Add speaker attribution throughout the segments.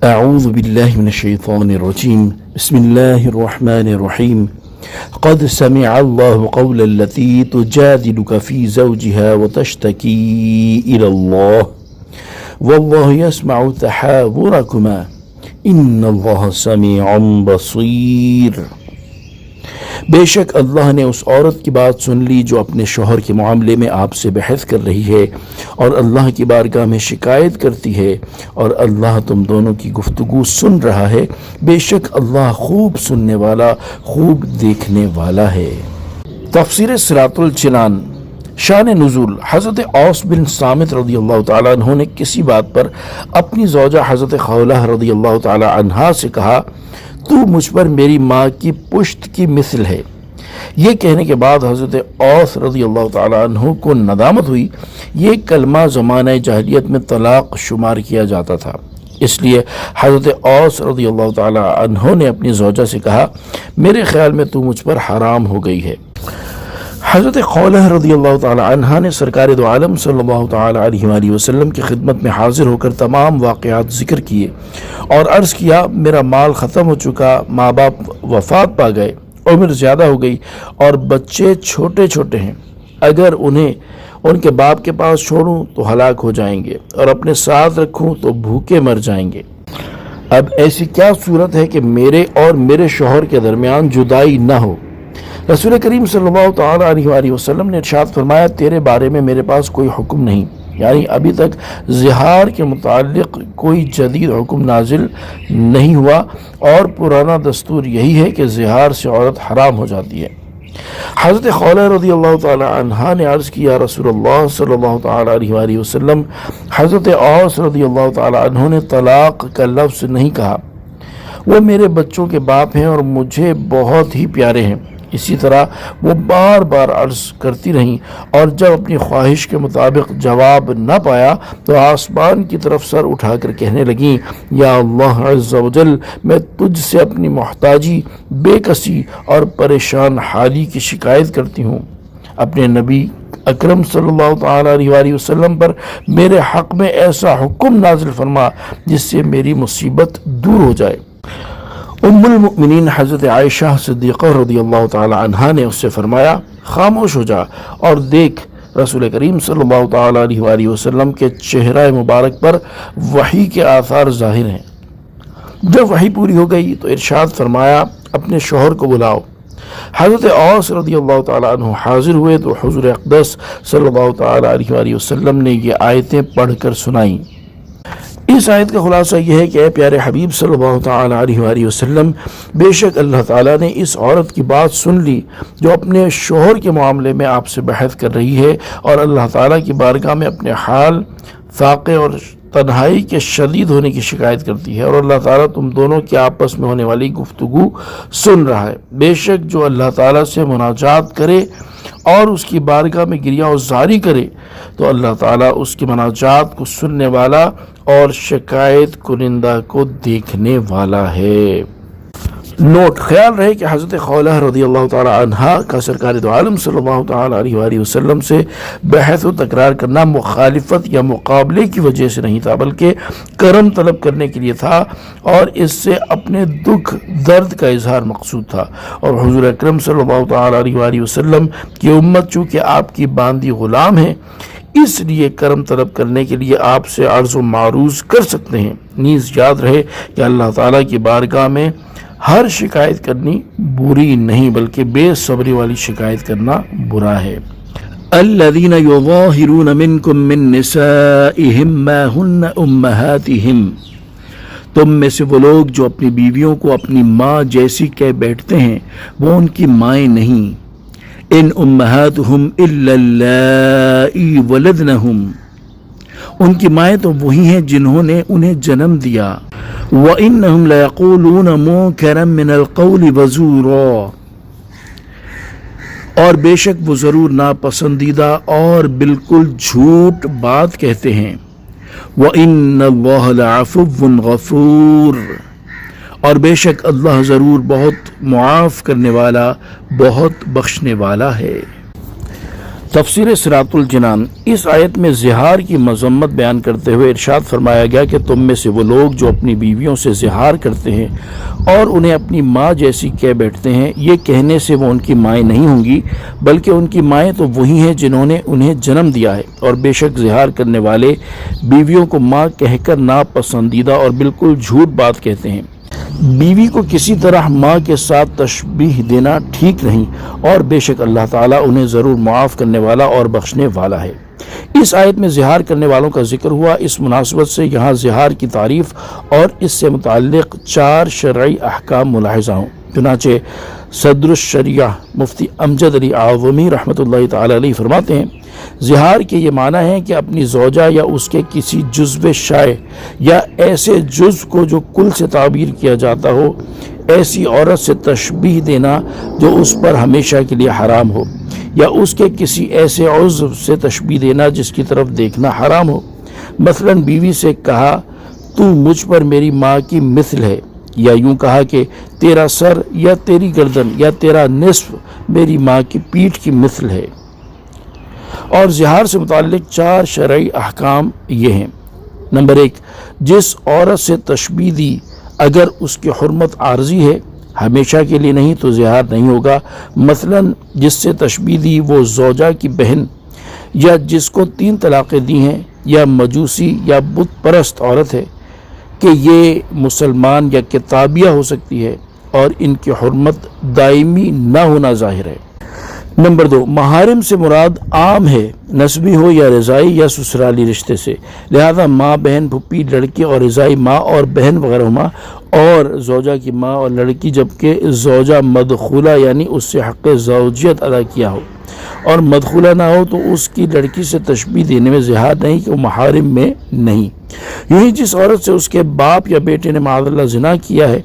Speaker 1: أعوذ بالله من الشيطان الرجيم بسم الله الرحمن الرحيم قد سمع الله قول التي تجادلك في زوجها وتشتكي إلى الله والله يسمع تحاوركما إن الله سميع بصير۔ بے شک اللہ نے اس عورت کی بات سن لی جو اپنے شوہر کے معاملے میں آپ سے بحث کر رہی ہے اور اللہ کی بارگاہ میں شکایت کرتی ہے، اور اللہ تم دونوں کی گفتگو سن رہا ہے۔ بے شک اللہ خوب سننے والا، خوب دیکھنے والا ہے۔ تفسیر صراط الجنان۔ شان نزول۔ حضرت اوس بن صامت رضی اللہ تعالیٰ عنہ نے کسی بات پر اپنی زوجہ حضرت خولہ رضی اللہ تعالیٰ عنہا سے کہا، تو مجھ پر میری ماں کی پشت کی مثل ہے۔ یہ کہنے کے بعد حضرت اوس رضی اللہ تعالیٰ عنہ کو ندامت ہوئی۔ یہ کلمہ زمانہ جاہلیت میں طلاق شمار کیا جاتا تھا، اس لیے حضرت اوس رضی اللہ تعالیٰ عنہ نے اپنی زوجہ سے کہا، میرے خیال میں تو مجھ پر حرام ہو گئی ہے۔ حضرت خولہ رضی اللہ تعالی عنہ نے سرکار دو عالم صلی اللہ تعالی علیہ وآلہ وسلم کی خدمت میں حاضر ہو کر تمام واقعات ذکر کیے اور عرض کیا، میرا مال ختم ہو چکا، ماں باپ وفات پا گئے، عمر زیادہ ہو گئی اور بچے چھوٹے چھوٹے ہیں، اگر انہیں ان کے باپ کے پاس چھوڑوں تو ہلاک ہو جائیں گے اور اپنے ساتھ رکھوں تو بھوکے مر جائیں گے۔ اب ایسی کیا صورت ہے کہ میرے اور میرے شوہر کے درمیان جدائی نہ ہو؟ رسول کریم صلی اللہ تعالیٰ علیہ وآلہ وسلم نے ارشاد فرمایا، تیرے بارے میں میرے پاس کوئی حکم نہیں، یعنی ابھی تک زہار کے متعلق کوئی جدید حکم نازل نہیں ہوا، اور پرانا دستور یہی ہے کہ زہار سے عورت حرام ہو جاتی ہے۔ حضرت خولہ رضی اللہ تعالی عنہا نے عرض کیا، رسول اللہ صلی اللہ تعالی علیہ وآلہ وسلم، حضرت اوس رضی اللہ تعالی عنہ نے طلاق کا لفظ نہیں کہا، وہ میرے بچوں کے باپ ہیں اور مجھے بہت ہی پیارے ہیں۔ اسی طرح وہ بار بار عرض کرتی رہیں، اور جب اپنی خواہش کے مطابق جواب نہ پایا تو آسمان کی طرف سر اٹھا کر کہنے لگیں، یا اللہ عز و جل، میں تجھ سے اپنی محتاجی، بے کسی اور پریشان حالی کی شکایت کرتی ہوں۔ اپنے نبی اکرم صلی اللہ تعالیٰ علیہ وآلہ وسلم پر میرے حق میں ایسا حکم نازل فرما جس سے میری مصیبت دور ہو جائے۔ ام المؤمنین حضرت عائشہ صدیقہ رضی اللہ تعالی عنہا نے اس سے فرمایا، خاموش ہو جا اور دیکھ، رسول کریم صلی اللہ تعالی علیہ وآلہ وسلم کے چہرہ مبارک پر وحی کے آثار ظاہر ہیں۔ جب وحی پوری ہو گئی تو ارشاد فرمایا، اپنے شوہر کو بلاؤ۔ حضرت اوس رضی اللہ تعالی عنہ حاضر ہوئے تو حضور اقدس صلی اللہ تعالی علیہ وآلہ وسلم نے یہ آیتیں پڑھ کر سنائیں۔ اس آیت کا خلاصہ یہ ہے کہ اے پیارے حبیب صلی اللہ تعالی علیہ وآلہ وسلم، بے شک اللہ تعالیٰ نے اس عورت کی بات سن لی جو اپنے شوہر کے معاملے میں آپ سے بحث کر رہی ہے، اور اللہ تعالیٰ کی بارگاہ میں اپنے حال، فاقے اور تنہائی کے شدید ہونے کی شکایت کرتی ہے، اور اللہ تعالیٰ تم دونوں کی آپس میں ہونے والی گفتگو سن رہا ہے۔ بے شک جو اللہ تعالیٰ سے مناجات کرے اور اس کی بارگاہ میں گریہ وزاری کرے تو اللہ تعالیٰ اس کی مناجات کو سننے والا اور شکایت کنندہ کو دیکھنے والا ہے۔ نوٹ: خیال رہے کہ حضرت خولہ رضی اللہ تعالی عنہا کا سرکار دو عالم صلی اللہ تعالی علیہ وآلہ وسلم سے بحث و تکرار کرنا مخالفت یا مقابلے کی وجہ سے نہیں تھا، بلکہ کرم طلب کرنے کے لیے تھا، اور اس سے اپنے دکھ درد کا اظہار مقصود تھا۔ اور حضور اکرم صلی اللہ تعالی علیہ وآلہ وسلم کی امت چونکہ آپ کی باندھی غلام ہے، اس لیے کرم طلب کرنے کے لیے آپ سے عرض و معروض کر سکتے ہیں۔ نیز یاد رہے کہ اللہ تعالیٰ کی بارگاہ میں ہر شکایت کرنی بری نہیں، بلکہ بے صبری والی شکایت کرنا برا ہے۔ الذین یظاہرون منکم من نسائہم ما ہن امہاتہم، تم میں سے وہ لوگ جو اپنی بیویوں کو اپنی ماں جیسی کہہ بیٹھتے ہیں وہ ان کی مائیں نہیں۔ ان امہاتہم الا اللائی ولدنہم، ان کی مائیں تو وہی ہیں جنہوں نے انہیں جنم دیا۔ وَإِنَّهُمْ لَيَقُولُونَ مُنكَرًا مِنَ الْقَوْلِ وَزُورًا، اور بے شک وہ ضرور ناپسندیدہ اور بالکل جھوٹ بات کہتے ہیں۔ وَإِنَّ اللَّهَ لَعَفُوٌّ غَفُورٌ، اور بے شک اللہ ضرور بہت معاف کرنے والا، بہت بخشنے والا ہے۔ تفسیر صراط الجنان۔ اس آیت میں زہار کی مذمت بیان کرتے ہوئے ارشاد فرمایا گیا کہ تم میں سے وہ لوگ جو اپنی بیویوں سے زہار کرتے ہیں اور انہیں اپنی ماں جیسی کہہ بیٹھتے ہیں، یہ کہنے سے وہ ان کی مائیں نہیں ہوں گی، بلکہ ان کی مائیں تو وہی ہیں جنہوں نے انہیں جنم دیا ہے، اور بے شک زہار کرنے والے بیویوں کو ماں کہہ کر ناپسندیدہ اور بالکل جھوٹ بات کہتے ہیں۔ بیوی کو کسی طرح ماں کے ساتھ تشبیہ دینا ٹھیک نہیں، اور بے شک اللہ تعالیٰ انہیں ضرور معاف کرنے والا اور بخشنے والا ہے۔ اس آیت میں زہار کرنے والوں کا ذکر ہوا۔ اس مناسبت سے یہاں زہار کی تعریف اور اس سے متعلق 4 شرعی احکام ملاحظہ ہوں۔ چنانچہ صدر الشریعہ مفتی امجد علی اعظمی رحمۃ اللہ تعالی علیہ فرماتے ہیں، زہار کے یہ معنی ہے کہ اپنی زوجہ یا اس کے کسی جزو شائع یا ایسے جز کو جو کل سے تعبیر کیا جاتا ہو، ایسی عورت سے تشبیہ دینا جو اس پر ہمیشہ کے لیے حرام ہو، یا اس کے کسی ایسے عضو سے تشبیہ دینا جس کی طرف دیکھنا حرام ہو۔ مثلا بیوی سے کہا تو مجھ پر میری ماں کی مثل ہے، یا یوں کہا کہ تیرا سر یا تیری گردن یا تیرا نصف میری ماں کی پیٹھ کی مثل ہے۔ اور زہار سے متعلق 4 شرعی احکام یہ ہیں۔ نمبر 1، جس عورت سے تشبیہ دی اگر اس کی حرمت عارضی ہے، ہمیشہ کے لیے نہیں، تو زہار نہیں ہوگا۔ مثلا جس سے تشبیہ دی وہ زوجہ کی بہن، یا جس کو 3 طلاقیں دی ہیں، یا مجوسی یا بت پرست عورت ہے کہ یہ مسلمان یا کتابیہ ہو سکتی ہے، اور ان کی حرمت دائمی نہ ہونا ظاہر ہے۔ نمبر 2، محارم سے مراد عام ہے، نسبی ہو یا رضائی یا سسرالی رشتے سے، لہذا ماں، بہن، پھپھی، لڑکی اور رضائی ماں اور بہن وغیرہ ماں، اور زوجہ کی ماں اور لڑکی، جبکہ زوجہ مدخولہ یعنی اس سے حق زوجیت ادا کیا ہو اور مدخولہ نہ ہو، تو اس کی لڑکی سے تشبیہ دینے میں زہار نہیں کہ وہ محارم میں نہیں۔ یہی جس عورت سے اس کے باپ یا بیٹے نے معاذ اللہ زنا کیا ہے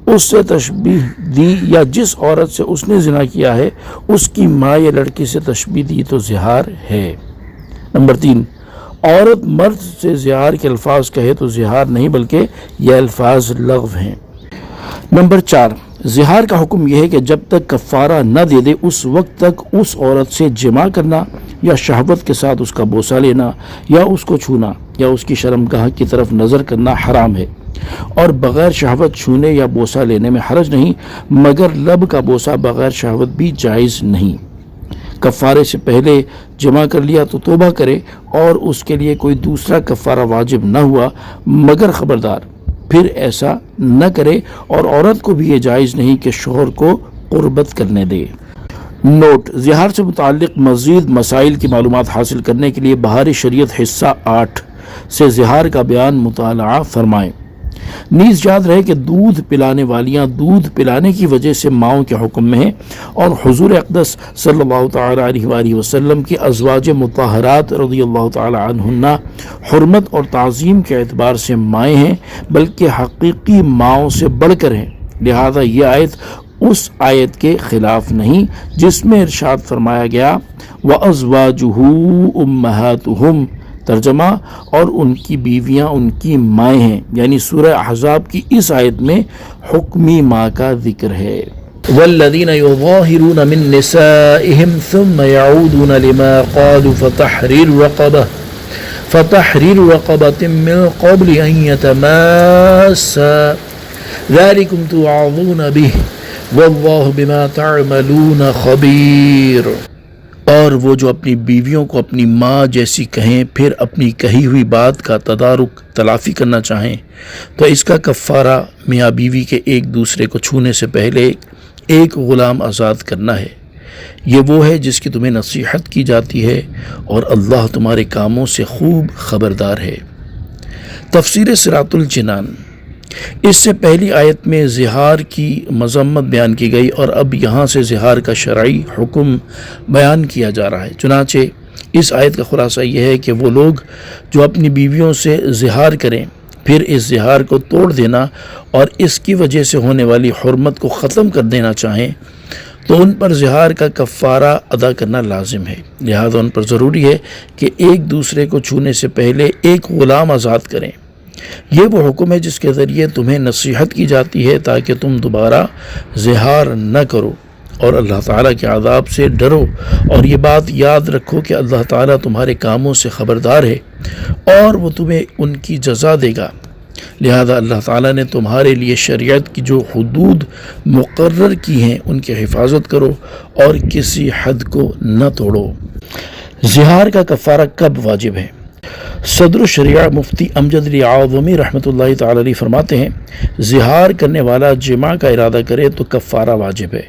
Speaker 1: اس سے تشبیہ دی، یا جس عورت سے اس نے زنا کیا ہے اس کی ماں یا لڑکی سے تشبیہ دی، تو زہار ہے۔ نمبر 3، عورت مرد سے زہار کے الفاظ کہے تو زہار نہیں، بلکہ یہ الفاظ لغو ہیں۔ نمبر 4، زہار کا حکم یہ ہے کہ جب تک کفارہ نہ دے دے اس وقت تک اس عورت سے جماع کرنا یا شہوت کے ساتھ اس کا بوسہ لینا یا اس کو چھونا یا اس کی شرمگاہ کی طرف نظر کرنا حرام ہے، اور بغیر شہوت چھونے یا بوسہ لینے میں حرج نہیں، مگر لب کا بوسہ بغیر شہوت بھی جائز نہیں۔ کفارے سے پہلے جمع کر لیا تو توبہ کرے، اور اس کے لیے کوئی دوسرا کفارہ واجب نہ ہوا، مگر خبردار پھر ایسا نہ کرے، اور عورت کو بھی یہ جائز نہیں کہ شوہر کو قربت کرنے دے۔ نوٹ: زہار سے متعلق مزید مسائل کی معلومات حاصل کرنے کے لیے بہار شریعت حصہ 8 سے زہار کا بیان مطالعہ فرمائیں۔ نیز یاد رہے کہ دودھ پلانے والیاں دودھ پلانے کی وجہ سے ماؤں کے حکم میں ہیں، اور حضور اقدس صلی اللہ تعالی علیہ وآلہ وسلم کی ازواج مطہرات رضی اللہ تعالی عنہن حرمت اور تعظیم کے اعتبار سے مائیں ہیں، بلکہ حقیقی ماؤں سے بڑھ کر ہیں، لہذا یہ آیت اس آیت کے خلاف نہیں جس میں ارشاد فرمایا گیا وَأَزْوَاجُهُ أُمَّهَاتُهُمْ، ترجمہ اور ان کی بیویاں ان کی مائیں ہیں، یعنی سورہ احزاب کی اس آیت میں حکمی ماں کا ذکر ہے۔ وَالَّذِينَ يُظَاهِرُونَ مِن نِّسَائِهِمْ ثُمَّ يَعُودُونَ لِمَا قَالُوا فَتَحْرِيرُ رَقَبَةٍ مِّن قَبْلِ أَن يَتَمَاسَّا ذَلِكُمْ تُوعَظُونَ بِهِ وَاللَّهُ بِمَا تَعْمَلُونَ خَبِيرٌ۔ اور وہ جو اپنی بیویوں کو اپنی ماں جیسی کہیں پھر اپنی کہی ہوئی بات کا تدارک تلافی کرنا چاہیں تو اس کا کفارہ میاں بیوی کے ایک دوسرے کو چھونے سے پہلے ایک غلام آزاد کرنا ہے۔ یہ وہ ہے جس کی تمہیں نصیحت کی جاتی ہے، اور اللہ تمہارے کاموں سے خوب خبردار ہے۔ تفسیر صراط الجنان۔ اس سے پہلی آیت میں زہار کی مذمت بیان کی گئی، اور اب یہاں سے زہار کا شرعی حکم بیان کیا جا رہا ہے۔ چنانچہ اس آیت کا خلاصہ یہ ہے کہ وہ لوگ جو اپنی بیویوں سے زہار کریں پھر اس زہار کو توڑ دینا اور اس کی وجہ سے ہونے والی حرمت کو ختم کر دینا چاہیں تو ان پر زہار کا کفارہ ادا کرنا لازم ہے، لہذا ان پر ضروری ہے کہ ایک دوسرے کو چھونے سے پہلے ایک غلام آزاد کریں۔ یہ وہ حکم ہے جس کے ذریعے تمہیں نصیحت کی جاتی ہے تاکہ تم دوبارہ زہار نہ کرو۔ اور اللہ تعالیٰ کے عذاب سے ڈرو، اور یہ بات یاد رکھو کہ اللہ تعالیٰ تمہارے کاموں سے خبردار ہے اور وہ تمہیں ان کی جزا دے گا۔ لہذا اللہ تعالیٰ نے تمہارے لیے شریعت کی جو حدود مقرر کی ہیں ان کی حفاظت کرو اور کسی حد کو نہ توڑو۔ زہار کا کفارہ کب واجب ہے؟ صدر الشریعہ مفتی امجد علی اعظمی رحمۃ اللہ تعالی علیہ فرماتے ہیں، زہار کرنے والا جماع کا ارادہ کرے تو کفارہ واجب ہے،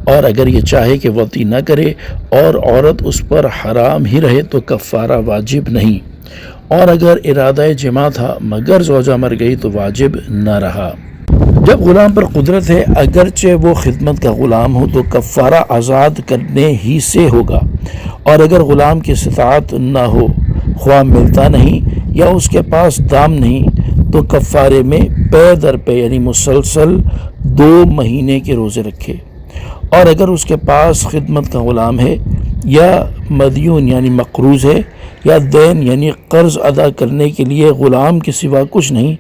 Speaker 1: اور اگر یہ چاہے کہ وطی نہ کرے اور عورت اس پر حرام ہی رہے تو کفارہ واجب نہیں، اور اگر ارادہ جماع تھا مگر زوجہ مر گئی تو واجب نہ رہا۔ جب غلام پر قدرت ہے اگرچہ وہ خدمت کا غلام ہو تو کفارہ آزاد کرنے ہی سے ہوگا، اور اگر غلام کی استطاعت نہ ہو، خواہ ملتا نہیں یا اس کے پاس دام نہیں، تو کفارے میں پے در پے یعنی مسلسل 2 مہینے کے روزے رکھے، اور اگر اس کے پاس خدمت کا غلام ہے یا مدیون یعنی مقروض ہے یا دین یعنی قرض ادا کرنے کے لیے غلام کے سوا کچھ نہیں،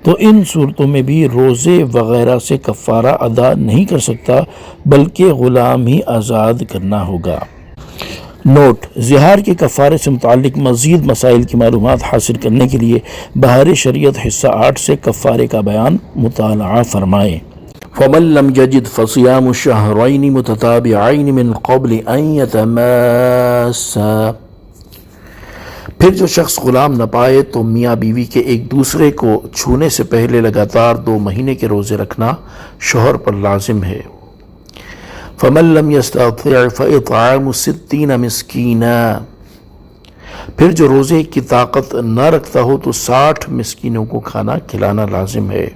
Speaker 1: تو ان صورتوں میں بھی روزے وغیرہ سے کفارہ ادا نہیں کر سکتا بلکہ غلام ہی آزاد کرنا ہوگا۔ نوٹ: زہار کے کفارے سے متعلق مزید مسائل کی معلومات حاصل کرنے کے لیے بہار شریعت حصہ 8 سے کفارے کا بیان مطالعہ فرمائیں۔ فَمَن لَّمْ يَجِدْ فَصِيَامُ شَهْرَيْنِ مُتَتَابِعَيْنِ مِن قَبْلِ أَن يَتَمَاسَّا، پھر جو شخص غلام نہ پائے تو میاں بیوی کے ایک دوسرے کو چھونے سے پہلے لگاتار 2 مہینے کے روزے رکھنا شوہر پر لازم ہے۔ فَمَن لَّمْ يَسْتَطِعْ فَإِطْعَامُ 60 مِسْكِينًا، پھر جو روزے کی طاقت نہ رکھتا ہو تو 60 مسکینوں کو کھانا کھلانا لازم ہے۔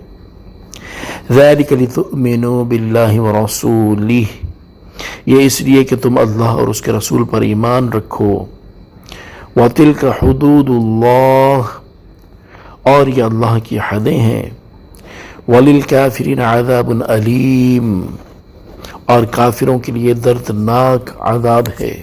Speaker 1: ذَلِكَ لِتُؤْمِنُوا بِاللَّهِ وَرَسُولِهِ، یہ اس لیے کہ تم اللہ اور اس کے رسول پر ایمان رکھو۔ وَتِلْكَ حُدُودُ اللَّهِ، اور یہ اللہ کی حدیں ہیں۔ وَلِلْكَافِرِينَ عَذَابٌ أَلِيمٌ، اور کافروں کے لیے دردناک عذاب ہے۔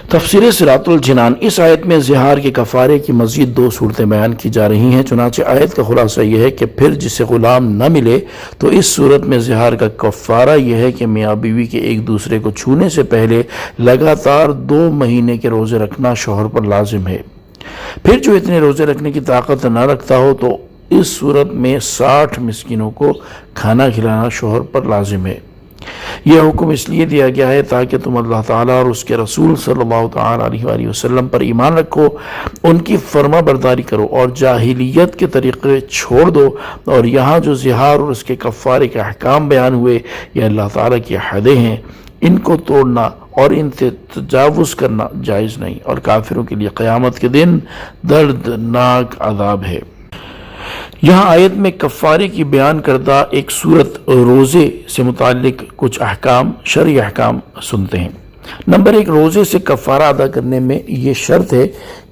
Speaker 1: تفسیر صراط الجنان۔ اس آیت میں زہار کے کفارے کی مزید 2 صورتیں بیان کی جا رہی ہیں، چنانچہ آیت کا خلاصہ یہ ہے کہ پھر جسے غلام نہ ملے تو اس صورت میں زہار کا کفارہ یہ ہے کہ میاں بیوی کے ایک دوسرے کو چھونے سے پہلے لگاتار 2 مہینے کے روزے رکھنا شوہر پر لازم ہے۔ پھر جو اتنے روزے رکھنے کی طاقت نہ رکھتا ہو تو اس صورت میں 60 مسکینوں کو کھانا کھلانا شوہر پر لازم ہے۔ یہ حکم اس لیے دیا گیا ہے تاکہ تم اللہ تعالیٰ اور اس کے رسول صلی اللہ تعالیٰ علیہ وآلہ وسلم پر ایمان رکھو، ان کی فرما برداری کرو اور جاہلیت کے طریقے چھوڑ دو، اور یہاں جو زہار اور اس کے کفارے کے احکام بیان ہوئے یہ اللہ تعالیٰ کی حدیں ہیں، ان کو توڑنا اور ان سے تجاوز کرنا جائز نہیں، اور کافروں کے لیے قیامت کے دن دردناک عذاب ہے۔ یہاں آیت میں کفارے کی بیان کردہ ایک صورت روزے سے متعلق کچھ احکام، شرعی احکام سنتے ہیں۔ نمبر 1، روزے سے کفارہ ادا کرنے میں یہ شرط ہے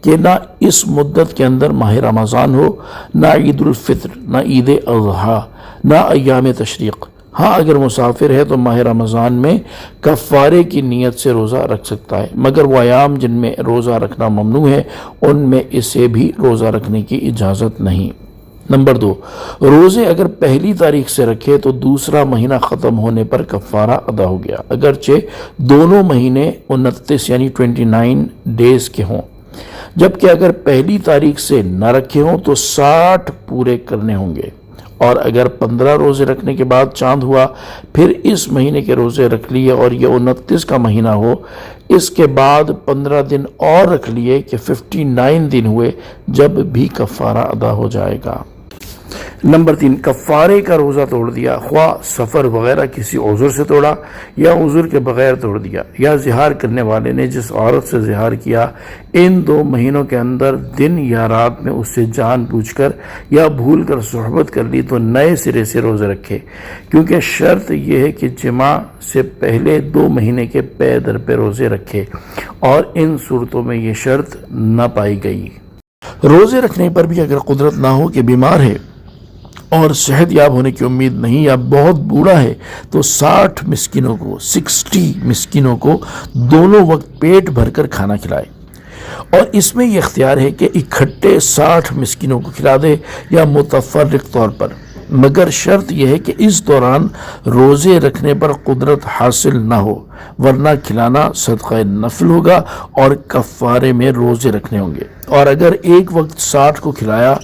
Speaker 1: کہ نہ اس مدت کے اندر ماہ رمضان ہو، نہ عید الفطر، نہ عید الاضحیٰ، نہ ایام تشریق۔ ہاں اگر مسافر ہے تو ماہ رمضان میں کفارے کی نیت سے روزہ رکھ سکتا ہے، مگر وہ ایام جن میں روزہ رکھنا ممنوع ہے ان میں اسے بھی روزہ رکھنے کی اجازت نہیں۔ نمبر 2، روزے اگر پہلی تاریخ سے رکھے تو دوسرا مہینہ ختم ہونے پر کفارہ ادا ہو گیا، اگرچہ دونوں مہینے 29 یعنی 29 ڈیز کے ہوں، جبکہ اگر پہلی تاریخ سے نہ رکھے ہوں تو 60 پورے کرنے ہوں گے، اور اگر 15 روزے رکھنے کے بعد چاند ہوا پھر اس مہینے کے روزے رکھ لیے اور یہ 29 کا مہینہ ہو، اس کے بعد 15 دن اور رکھ لیے کہ 59 دن ہوئے، جب بھی کفارہ ادا ہو جائے گا۔ نمبر 3، کفارے کا روزہ توڑ دیا، خواہ سفر وغیرہ کسی عذر سے توڑا یا عذر کے بغیر توڑ دیا، یا زہار کرنے والے نے جس عورت سے زہار کیا ان 2 مہینوں کے اندر دن یا رات میں اس سے جان بوجھ کر یا بھول کر صحبت کر لی تو نئے سرے سے روزے رکھے، کیونکہ شرط یہ ہے کہ جماع سے پہلے 2 مہینے کے پے در پے روزے رکھے، اور ان صورتوں میں یہ شرط نہ پائی گئی۔ روزے رکھنے پر بھی اگر قدرت نہ ہو کہ بیمار ہے اور صحت یاب ہونے کی امید نہیں یا بہت بوڑھا ہے تو 60 مسکینوں کو دونوں وقت پیٹ بھر کر کھانا کھلائے، اور اس میں یہ اختیار ہے کہ اکٹھے 60 مسکینوں کو کھلا دے یا متفرق طور پر۔ مگر شرط یہ ہے کہ اس دوران روزے رکھنے پر قدرت حاصل نہ ہو، ورنہ کھلانا صدقہ نفل ہوگا اور کفارے میں روزے رکھنے ہوں گے۔ اور اگر ایک وقت 60 کو کھلایا،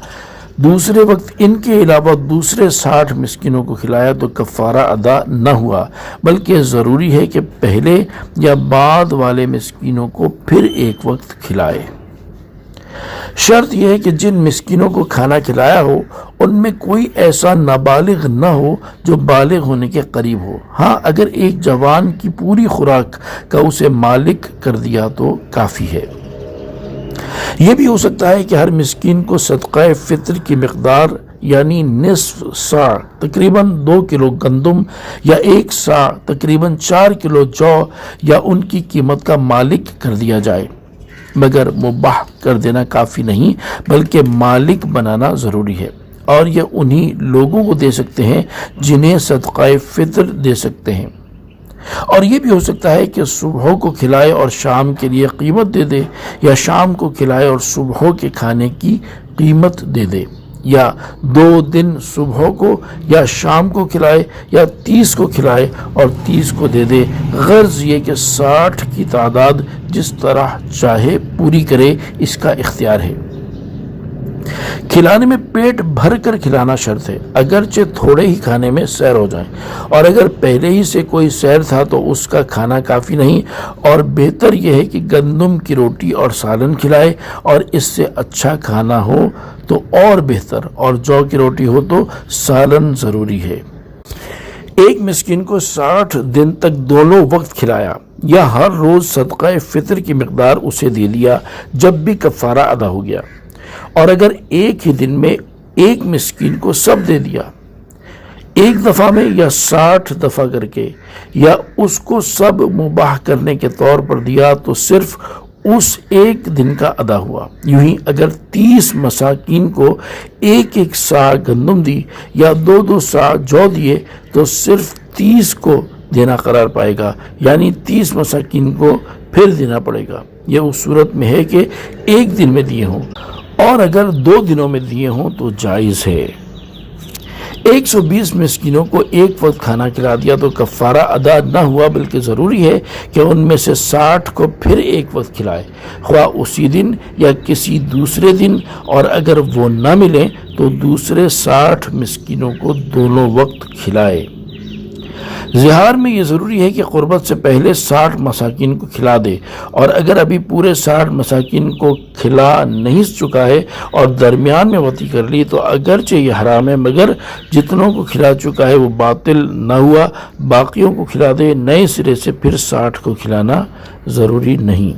Speaker 1: دوسرے وقت ان کے علاوہ دوسرے 60 مسکینوں کو کھلایا تو کفارہ ادا نہ ہوا، بلکہ ضروری ہے کہ پہلے یا بعد والے مسکینوں کو پھر ایک وقت کھلائے۔ شرط یہ ہے کہ جن مسکینوں کو کھانا کھلایا ہو ان میں کوئی ایسا نابالغ نہ ہو جو بالغ ہونے کے قریب ہو۔ ہاں، اگر ایک جوان کی پوری خوراک کا اسے مالک کر دیا تو کافی ہے۔ یہ بھی ہو سکتا ہے کہ ہر مسکین کو صدقہ فطر کی مقدار یعنی نصف سا تقریباً 2 کلو گندم یا 1 سا تقریباً 4 کلو جو یا ان کی قیمت کا مالک کر دیا جائے، مگر مباح کر دینا کافی نہیں بلکہ مالک بنانا ضروری ہے، اور یہ انہی لوگوں کو دے سکتے ہیں جنہیں صدقہ فطر دے سکتے ہیں۔ اور یہ بھی ہو سکتا ہے کہ صبح کو کھلائے اور شام کے لیے قیمت دے دے، یا شام کو کھلائے اور صبح کے کھانے کی قیمت دے دے، یا 2 دن صبح کو یا شام کو کھلائے، یا 30 کو کھلائے اور 30 کو دے دے۔ غرض یہ کہ 60 کی تعداد جس طرح چاہے پوری کرے، اس کا اختیار ہے۔ کھلانے میں پیٹ بھر کر کھلانا شرط ہے، اگرچہ تھوڑے ہی کھانے میں سیر ہو جائیں، اور اگر پہلے ہی سے کوئی سیر تھا تو اس کا کھانا کافی نہیں، اور بہتر یہ ہے کہ گندم کی روٹی اور سالن کھلائے، اور اس سے اچھا کھانا ہو تو اور بہتر، اور جو کی روٹی ہو تو سالن ضروری ہے۔ ایک مسکین کو 60 دن تک دونوں وقت کھلایا، یا ہر روز صدقہ فطر کی مقدار اسے دے دیا جب بھی کفارہ ادا ہو گیا، اور اگر ایک ہی دن میں ایک مسکین کو سب دے دیا، ایک دفعہ میں یا 60 دفعہ کر کے، یا اس کو سب مباح کرنے کے طور پر دیا تو صرف اس ایک دن کا ادا ہوا۔ یوں ہی اگر 30 مساکین کو ایک سا گندم دی یا 2 سا جو دیے تو صرف 30 کو دینا قرار پائے گا، یعنی 30 مساکین کو پھر دینا پڑے گا۔ یہ اس صورت میں ہے کہ ایک دن میں دیے ہوں، اور اگر 2 دنوں میں دیے ہوں تو جائز ہے۔ 120 مسکینوں کو ایک وقت کھانا کھلا دیا تو کفارہ ادا نہ ہوا، بلکہ ضروری ہے کہ ان میں سے 60 کو پھر ایک وقت کھلائے، خواہ اسی دن یا کسی دوسرے دن، اور اگر وہ نہ ملیں تو دوسرے 60 مسکینوں کو دونوں وقت کھلائے۔ زہار میں یہ ضروری ہے کہ قربت سے پہلے 60 مساکین کو کھلا دے، اور اگر ابھی پورے 60 مساکین کو کھلا نہیں چکا ہے اور درمیان میں وطی کر لی تو اگرچہ یہ حرام ہے، مگر جتنوں کو کھلا چکا ہے وہ باطل نہ ہوا، باقیوں کو کھلا دے، نئے سرے سے پھر 60 کو کھلانا ضروری نہیں۔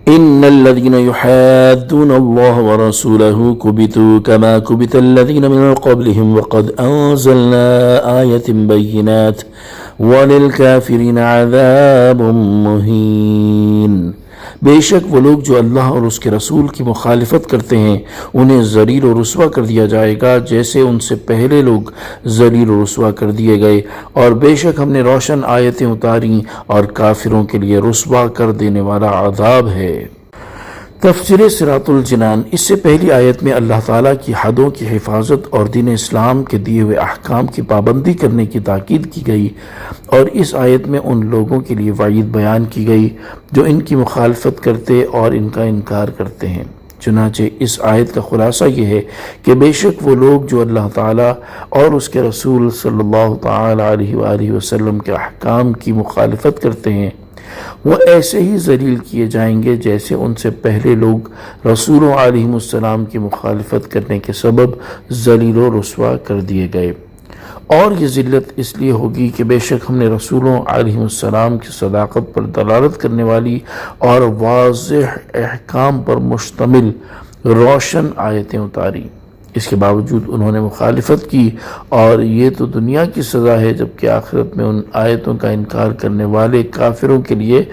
Speaker 1: ان الذين يحادون الله ورسوله كبتوا كما كبت الذين من قبلهم وقد انزلنا آيات بينات وللكافرين عذاب مهين۔ بے شک وہ لوگ جو اللہ اور اس کے رسول کی مخالفت کرتے ہیں انہیں ذلیل و رسوا کر دیا جائے گا جیسے ان سے پہلے لوگ ذلیل و رسوا کر دیے گئے، اور بے شک ہم نے روشن آیتیں اتاری اور کافروں کے لیے رسوا کر دینے والا عذاب ہے۔ تفسیر صراط الجنان۔ اس سے پہلی آیت میں اللہ تعالیٰ کی حدوں کی حفاظت اور دین اسلام کے دیے ہوئے احکام کی پابندی کرنے کی تاکید کی گئی، اور اس آیت میں ان لوگوں کے لیے وعید بیان کی گئی جو ان کی مخالفت کرتے اور ان کا انکار کرتے ہیں۔ چنانچہ اس آیت کا خلاصہ یہ ہے کہ بے شک وہ لوگ جو اللہ تعالیٰ اور اس کے رسول صلی اللہ تعالیٰ علیہ وآلہ وسلم کے احکام کی مخالفت کرتے ہیں وہ ایسے ہی ذلیل کیے جائیں گے جیسے ان سے پہلے لوگ رسولوں علیہ السلام کی مخالفت کرنے کے سبب ذلیل و رسوا کر دیے گئے، اور یہ ذلت اس لیے ہوگی کہ بے شک ہم نے رسولوں علیہ السلام کی صداقت پر دلالت کرنے والی اور واضح احکام پر مشتمل روشن آیتیں اتاری، اس کے باوجود انہوں نے مخالفت کی، اور یہ تو دنیا کی سزا ہے، جبکہ آخرت میں ان آیتوں کا انکار کرنے والے کافروں کے لیے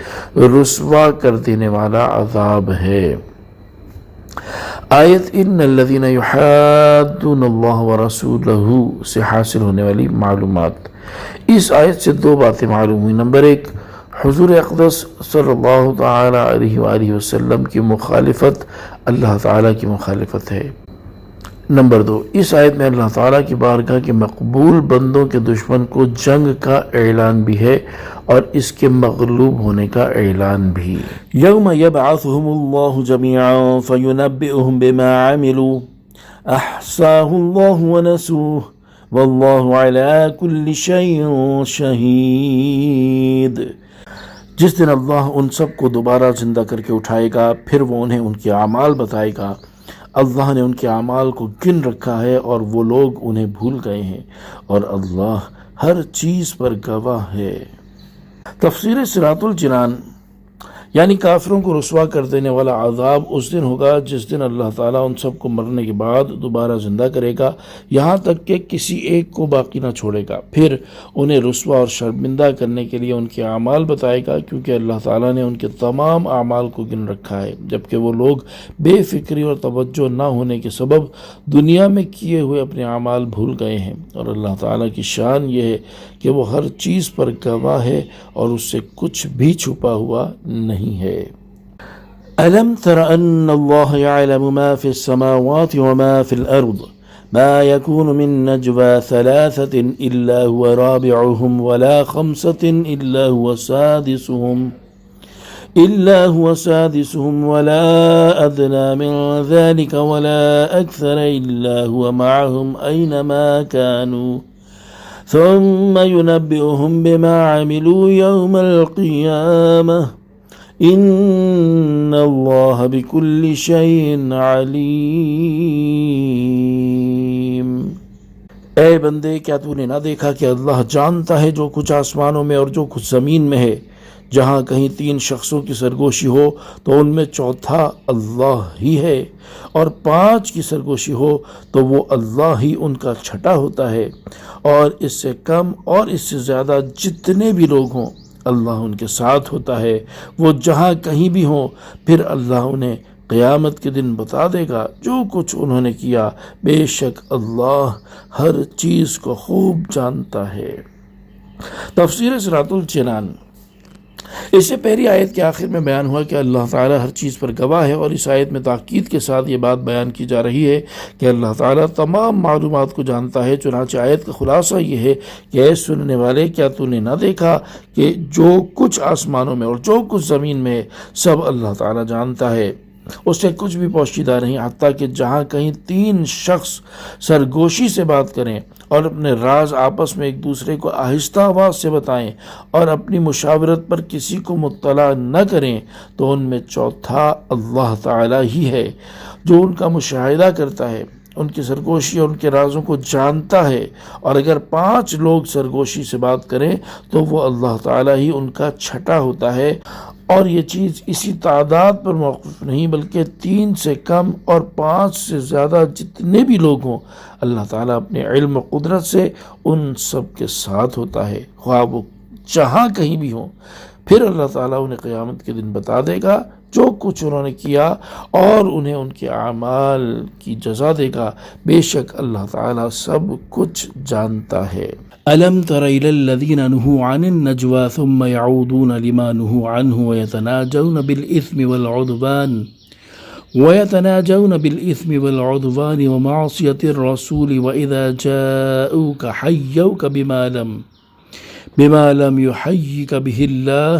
Speaker 1: رسوا کر دینے والا عذاب ہے۔ آیت ان الذین یحادون اللہ ورسولہ سے حاصل ہونے والی معلومات۔ اس آیت سے 2 باتیں معلوم ہوئی۔ نمبر 1، حضور اقدس صلی اللہ تعالی علیہ وآلہ وسلم کی مخالفت اللہ تعالیٰ کی مخالفت ہے، نمبر 2، اس آیت میں اللہ تعالیٰ کی بارگاہ کے مقبول بندوں کے دشمن کو جنگ کا اعلان بھی ہے اور اس کے مغلوب ہونے کا اعلان بھی۔ یوم یبعثہم اللہ جمیعا فینبئہم بما عملوا احصاہ اللہ ونسوہ واللہ علی کل شیء شہید۔ جس دن اللہ ان سب کو دوبارہ زندہ کر کے اٹھائے گا، پھر وہ انہیں ان کے اعمال بتائے گا۔ اللہ نے ان کے اعمال کو گن رکھا ہے اور وہ لوگ انہیں بھول گئے ہیں، اور اللہ ہر چیز پر گواہ ہے۔ تفسیر صراط الجنان، یعنی کافروں کو رسوا کر دینے والا عذاب اس دن ہوگا جس دن اللہ تعالیٰ ان سب کو مرنے کے بعد دوبارہ زندہ کرے گا، یہاں تک کہ کسی ایک کو باقی نہ چھوڑے گا۔ پھر انہیں رسوا اور شرمندہ کرنے کے لیے ان کے اعمال بتائے گا، کیونکہ اللہ تعالیٰ نے ان کے تمام اعمال کو گن رکھا ہے، جبکہ وہ لوگ بے فکری اور توجہ نہ ہونے کے سبب دنیا میں کیے ہوئے اپنے اعمال بھول گئے ہیں۔ اور اللہ تعالیٰ کی شان یہ ہے کہ وہ ہر چیز پر گواہ ہے اور اس سے کچھ بھی چھپا ہوا نہیں ہے۔ ألم تر أن الله يعلم ما في السماوات وما في الأرض ما يكون من نجوى ثلاثة إلا هو رابعهم ولا خمسة إلا هو سادسهم ولا أدنى من ذلك ولا أكثر إلا هو معهم أينما كانوا ثم ينبئهم بما عملوا يوم القيامة ان اللہ بکل شیء علیم۔ اے بندے، کیا تو نے نہ دیکھا کہ اللہ جانتا ہے جو کچھ آسمانوں میں اور جو کچھ زمین میں ہے؟ جہاں کہیں 3 شخصوں کی سرگوشی ہو تو ان میں چوتھا اللہ ہی ہے، اور 5 کی سرگوشی ہو تو وہ اللہ ہی ان کا چھٹا ہوتا ہے، اور اس سے کم اور اس سے زیادہ جتنے بھی لوگ ہوں اللہ ان کے ساتھ ہوتا ہے۔ وہ جہاں کہیں بھی ہوں، پھر اللہ انہیں قیامت کے دن بتا دے گا جو کچھ انہوں نے کیا۔ بے شک اللہ ہر چیز کو خوب جانتا ہے۔ تفسیر صراط الجنان، اس سے پہلی آیت کے آخر میں بیان ہوا کہ اللہ تعالیٰ ہر چیز پر گواہ ہے، اور اس آیت میں تاکید کے ساتھ یہ بات بیان کی جا رہی ہے کہ اللہ تعالیٰ تمام معلومات کو جانتا ہے۔ چنانچہ آیت کا خلاصہ یہ ہے کہ اے سننے والے، کیا تو نے نہ دیکھا کہ جو کچھ آسمانوں میں اور جو کچھ زمین میں ہے سب اللہ تعالیٰ جانتا ہے، اس سے کچھ بھی پوشیدہ نہیں، حتیٰ کہ جہاں کہیں 3 شخص سرگوشی سے بات کریں اور اپنے راز آپس میں ایک دوسرے کو آہستہ آواز سے بتائیں اور اپنی مشاورت پر کسی کو مطلع نہ کریں، تو ان میں چوتھا اللہ تعالیٰ ہی ہے جو ان کا مشاہدہ کرتا ہے، ان کی سرگوشی اور ان کے رازوں کو جانتا ہے۔ اور اگر 5 لوگ سرگوشی سے بات کریں تو وہ اللہ تعالیٰ ہی ان کا چھٹا ہوتا ہے، اور یہ چیز اسی تعداد پر موقف نہیں بلکہ 3 سے کم اور 5 سے زیادہ جتنے بھی لوگ ہوں، اللہ تعالیٰ اپنے علم و قدرت سے ان سب کے ساتھ ہوتا ہے، خواہ وہ جہاں کہیں بھی ہوں۔ پھر اللہ تعالیٰ انہیں قیامت کے دن بتا دے گا جو کچھ انہوں نے کیا، اور انہیں ان کے اعمال کی جزا دے گا۔ بے شک اللہ تعالیٰ سب کچھ جانتا ہے۔ ألم تر إلى الذين نهوا عن النجوى ثم يعودون لما نهوا عنه ويتناجون بالإثم والعدوان ومعصية الرسول وإذا جاءوك حيوك بما لم يحيك به الله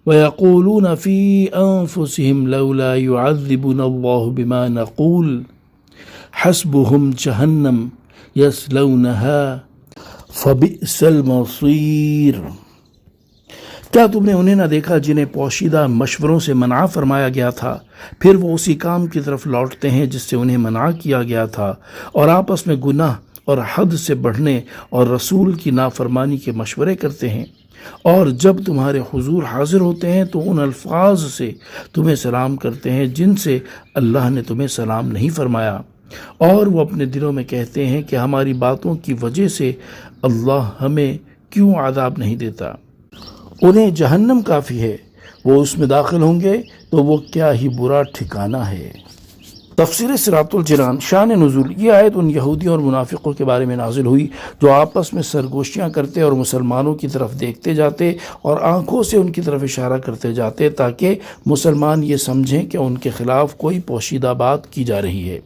Speaker 1: ويقولون في أنفسهم لولا يعذبنا الله بما نقول حسبهم جهنم يصلونها فبئس المصیر۔ کیا تم نے انہیں نہ دیکھا جنہیں پوشیدہ مشوروں سے منع فرمایا گیا تھا، پھر وہ اسی کام کی طرف لوٹتے ہیں جس سے انہیں منع کیا گیا تھا، اور آپس میں گناہ اور حد سے بڑھنے اور رسول کی نافرمانی کے مشورے کرتے ہیں، اور جب تمہارے حضور حاضر ہوتے ہیں تو ان الفاظ سے تمہیں سلام کرتے ہیں جن سے اللہ نے تمہیں سلام نہیں فرمایا، اور وہ اپنے دلوں میں کہتے ہیں کہ ہماری باتوں کی وجہ سے اللہ ہمیں کیوں عذاب نہیں دیتا۔ انہیں جہنم کافی ہے، وہ اس میں داخل ہوں گے تو وہ کیا ہی برا ٹھکانہ ہے۔ تفسیر صراط الجنان، شان نزول۔ یہ آیت ان یہودیوں اور منافقوں کے بارے میں نازل ہوئی جو آپس میں سرگوشیاں کرتے اور مسلمانوں کی طرف دیکھتے جاتے اور آنکھوں سے ان کی طرف اشارہ کرتے جاتے تاکہ مسلمان یہ سمجھیں کہ ان کے خلاف کوئی پوشیدہ بات کی جا رہی ہے۔